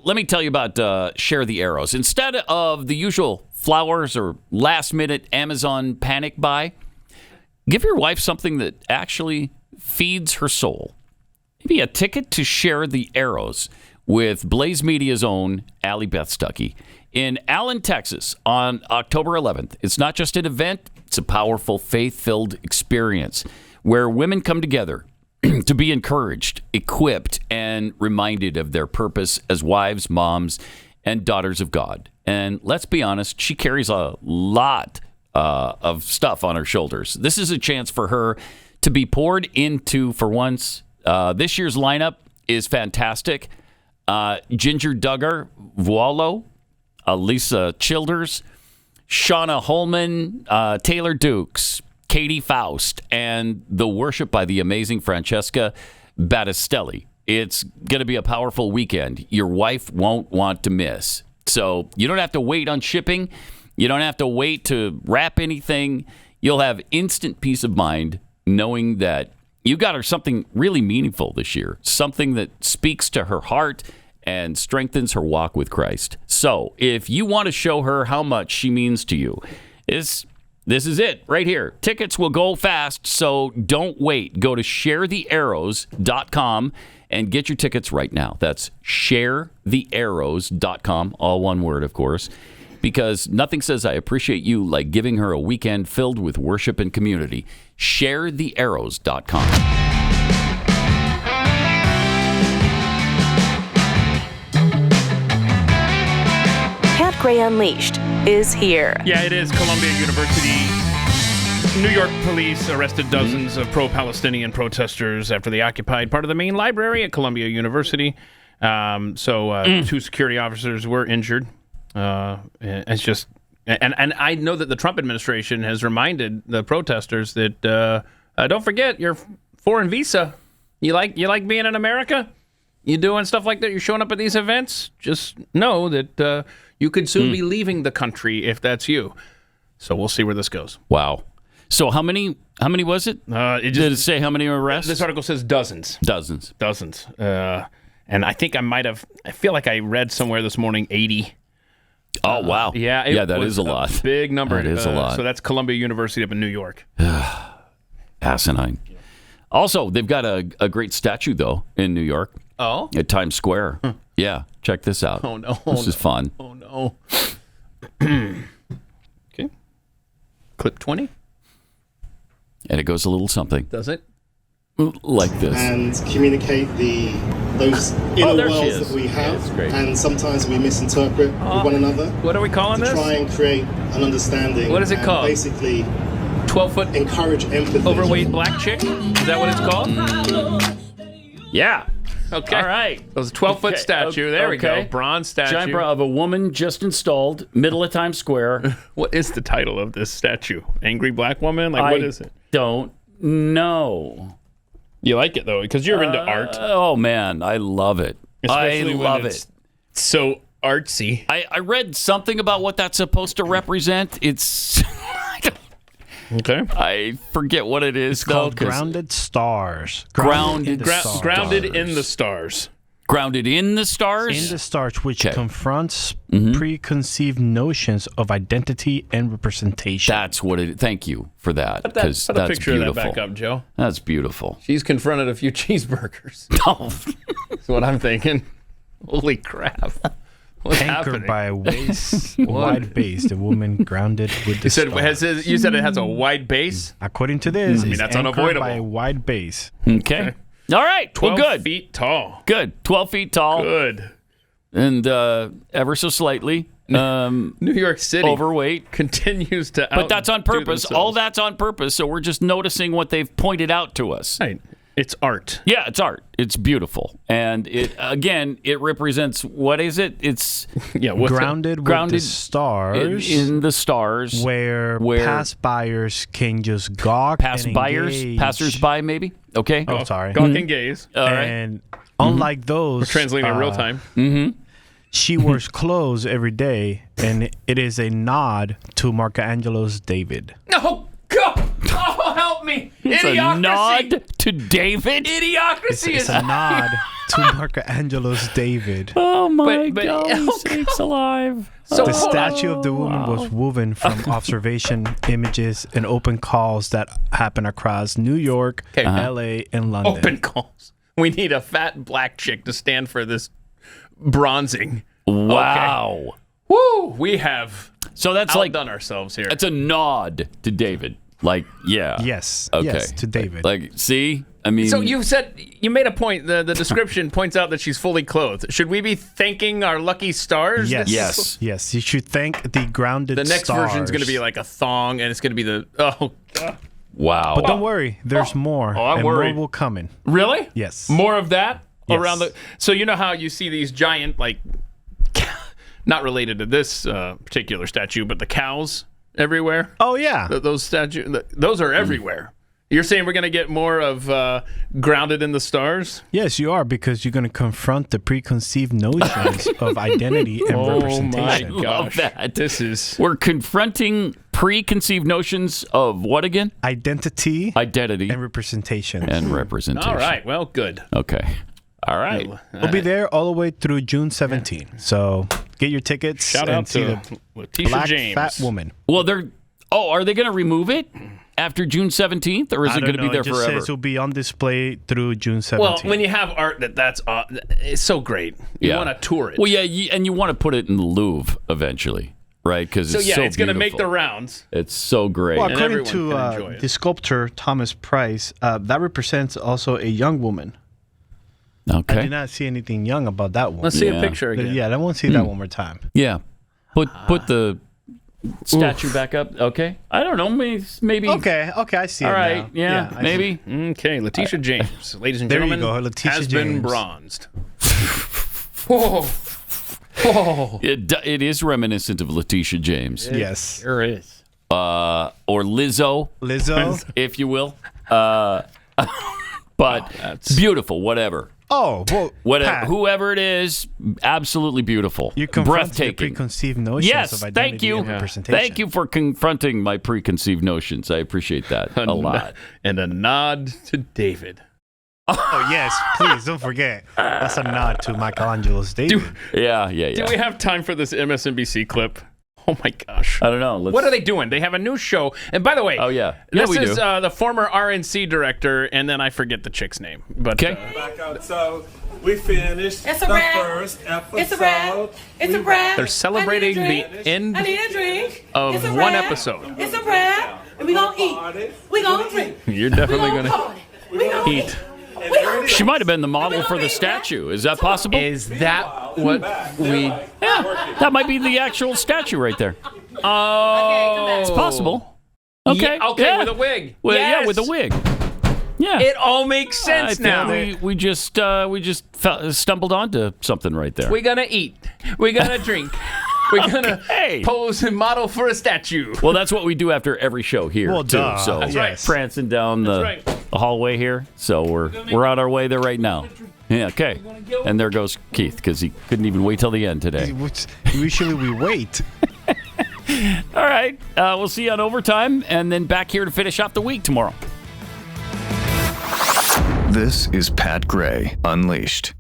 Let me tell you about Share the Arrows. Instead of the usual flowers or last-minute Amazon panic buy, give your wife something that actually feeds her soul. Maybe a ticket to Share the Arrows with Blaze Media's own Allie Beth Stuckey in Allen, Texas on October 11th. It's not just an event, it's a powerful, faith-filled experience where women come together to be encouraged, equipped, and reminded of their purpose as wives, moms, and daughters of God. And let's be honest, she carries a lot of stuff on her shoulders. This is a chance for her to be poured into for once. This year's lineup is fantastic. Ginger Duggar, Vuolo, Lisa Childers, Shauna Holman, Taylor Dukes, Katie Faust, and the worship by the amazing Francesca Battistelli. It's going to be a powerful weekend your wife won't want to miss. So you don't have to wait on shipping. You don't have to wait to wrap anything. You'll have instant peace of mind knowing that you got her something really meaningful this year, something that speaks to her heart and strengthens her walk with Christ. So if you want to show her how much she means to you, this is it right here. Tickets will go fast, so don't wait. Go to sharethearrows.com and get your tickets right now. That's sharethearrows.com, all one word, of course, because nothing says I appreciate you like giving her a weekend filled with worship and community. sharethearrows.com. Pat Gray Unleashed is here. Yeah, it is. Columbia University. New York police arrested dozens of pro-Palestinian protesters after they occupied part of the main library at Columbia University. Two security officers were injured. It's just, and I know that the Trump administration has reminded the protesters that don't forget your foreign visa. You like being in America? You doing stuff like that? You're showing up at these events? Just know that you could soon be leaving the country if that's you. So we'll see where this goes. Wow. So how many was it? Did it say how many arrests? This article says dozens. Dozens. And I think I feel like I read somewhere this morning 80. Oh, wow. Yeah, that is a lot. Big number. That is a lot. So that's Columbia University up in New York. Asinine. Also, they've got a great statue, though, in New York. Oh? At Times Square. Yeah, check this out. Oh, no. This is fun. Oh, no. Okay. Clip 20. And it goes a little something. Does it? Like this. And communicate those inner worlds that we have. And sometimes we misinterpret with one another. What are we calling this? To try and create an understanding. What is it called? Basically, 12-foot encourage empathy. Overweight black chick? Is that what it's called? Yeah. Okay. All right. It was a 12-foot statue. There we go. Bronze statue. Giant of a woman just installed, middle of Times Square. What is the title of this statue? Angry Black Woman? Like, what is it? Don't know. You like it, though, because you're into art. Oh, man. I love it. Especially I love when it's so artsy. I read something about what that's supposed to represent. It's... Okay. I forget what it is. It's called Grounded Stars. Grounded in the stars. Grounded in the stars. Grounded in the stars? In the stars, which confronts preconceived notions of identity and representation. That's what it is. Thank you for that. Put Because a that's picture beautiful. of that back up, Joe. That's beautiful. She's confronted a few cheeseburgers. Oh. That's what I'm thinking. Holy crap. What's Anchored happening? by a wide base, the woman grounded with the stars. You said it has a wide base? According to this, I mean, it's that's anchored unavoidable. by a wide base. Okay. All right. 12 well, good. feet tall. Good. 12 feet tall. Good. And ever so slightly New York City overweight. Continues to But that's on purpose. themselves. All that's on purpose. So we're just noticing what they've pointed out to us. Right. It's art. Yeah, it's art. It's beautiful. And it represents, what is it? It's grounded with the stars. In the stars. Where past buyers can just gawk and engage. Passers-by maybe? Okay. Oh, sorry. Gawk and gaze. All right. And unlike those. We're translating in real time. She wears clothes every day, and it is a nod to Michelangelo's David. Oh, God. Oh, help me. It's Idiocracy. a nod to David? Idiocracy It's is a nod to Michelangelo's David. Oh, my But- God. Sakes alive. So The statue of the woman was woven from observation images and open calls that happen across New York, L.A., and London. Open calls. We need a fat black chick to stand for this bronzing. Wow. Okay. Woo! We have So that's outdone ourselves here. That's a nod to David. Like, yeah. Yes. Okay. Yes, to David. Like, see? I mean... So you made a point. The description points out that she's fully clothed. Should we be thanking our lucky stars? Yes. Yes. You should thank the grounded The next stars. version's going to be like a thong, and it's going to be the... Oh, God. Wow. But don't worry. There's more. I'm and worried. more will come in. Really? Yes. More of that? Yes. Around the... So you know how you see these giant, like... Not related to this particular statue, but the cows everywhere? Oh, yeah. Those statues... Those are everywhere. You're saying we're going to get more of Grounded in the Stars? Yes, you are, because you're going to confront the preconceived notions of identity and representation. Oh, my gosh. Love that. This is... We're confronting preconceived notions of what again? Identity. And representation. All right. Well, good. Okay. All right. We'll be there all the way through June 17. So get your tickets Shout and out see to the Letitia black James. fat woman. Well, are they going to remove it after June 17th, or is it going to be there it just forever? says it'll be on display through June 17th. Well, when you have art that's it's so great. You want to tour it. Well, yeah, and you want to put it in the Louvre eventually, right? Because it's it's going to make the rounds. It's so great. Well, according to the sculptor Thomas Price, that represents also a young woman. Okay. I did not see anything young about that one. Let's see a picture again. Yeah, I want to see that one more time. Yeah. Put the statue back up. Okay. I don't know. Maybe. Okay, I see All it right. now. Yeah, I maybe. Okay, Letitia James, ladies and There you gentlemen, go, Letitia has been James. bronzed. Whoa. Whoa. It is reminiscent of Letitia James. Yes. There is. Or Lizzo. Lizzo. If you will. But beautiful, whatever. Oh, well, whatever, Pat, whoever it is, absolutely beautiful. You confront the breathtaking. preconceived notions Yes, of identity thank you. and representation. Thank you for confronting my preconceived notions. I appreciate that a lot. And a nod to David. Oh, yes, please don't forget. That's a nod to Michelangelo's David. Yeah. Do we have time for this MSNBC clip? Oh my gosh. I don't know. What are they doing? They have a new show. And by the way, this we is do. The former RNC director, and then I forget the chick's name. But Back out. So we finished It's a the wrap. first episode. It's a wrap. It's a wrap. they're celebrating the end I need a drink. of It's a one wrap. episode. It's a wrap. And we gonna eat. We gonna drink. You're definitely going to party. We gonna eat. She might have been the model for the statue. Is that possible? Is that what we... Yeah, that might be the actual statue right there. Oh. It's possible. Okay. Yeah, okay, with a wig. Well, Yes. Yeah, with a wig. Yeah. It all makes sense now. We just stumbled onto something right there. We're going to eat. We're going to drink. We're going to pose and model for a statue. Well, that's what we do after every show here, Well, too. duh. So That's right. prancing down the hallway here. So we're on our way there right now. Yeah, okay. And there goes Keith, because he couldn't even wait till the end today. Usually we wait. All right. We'll see you on overtime, and then back here to finish off the week tomorrow. This is Pat Gray Unleashed.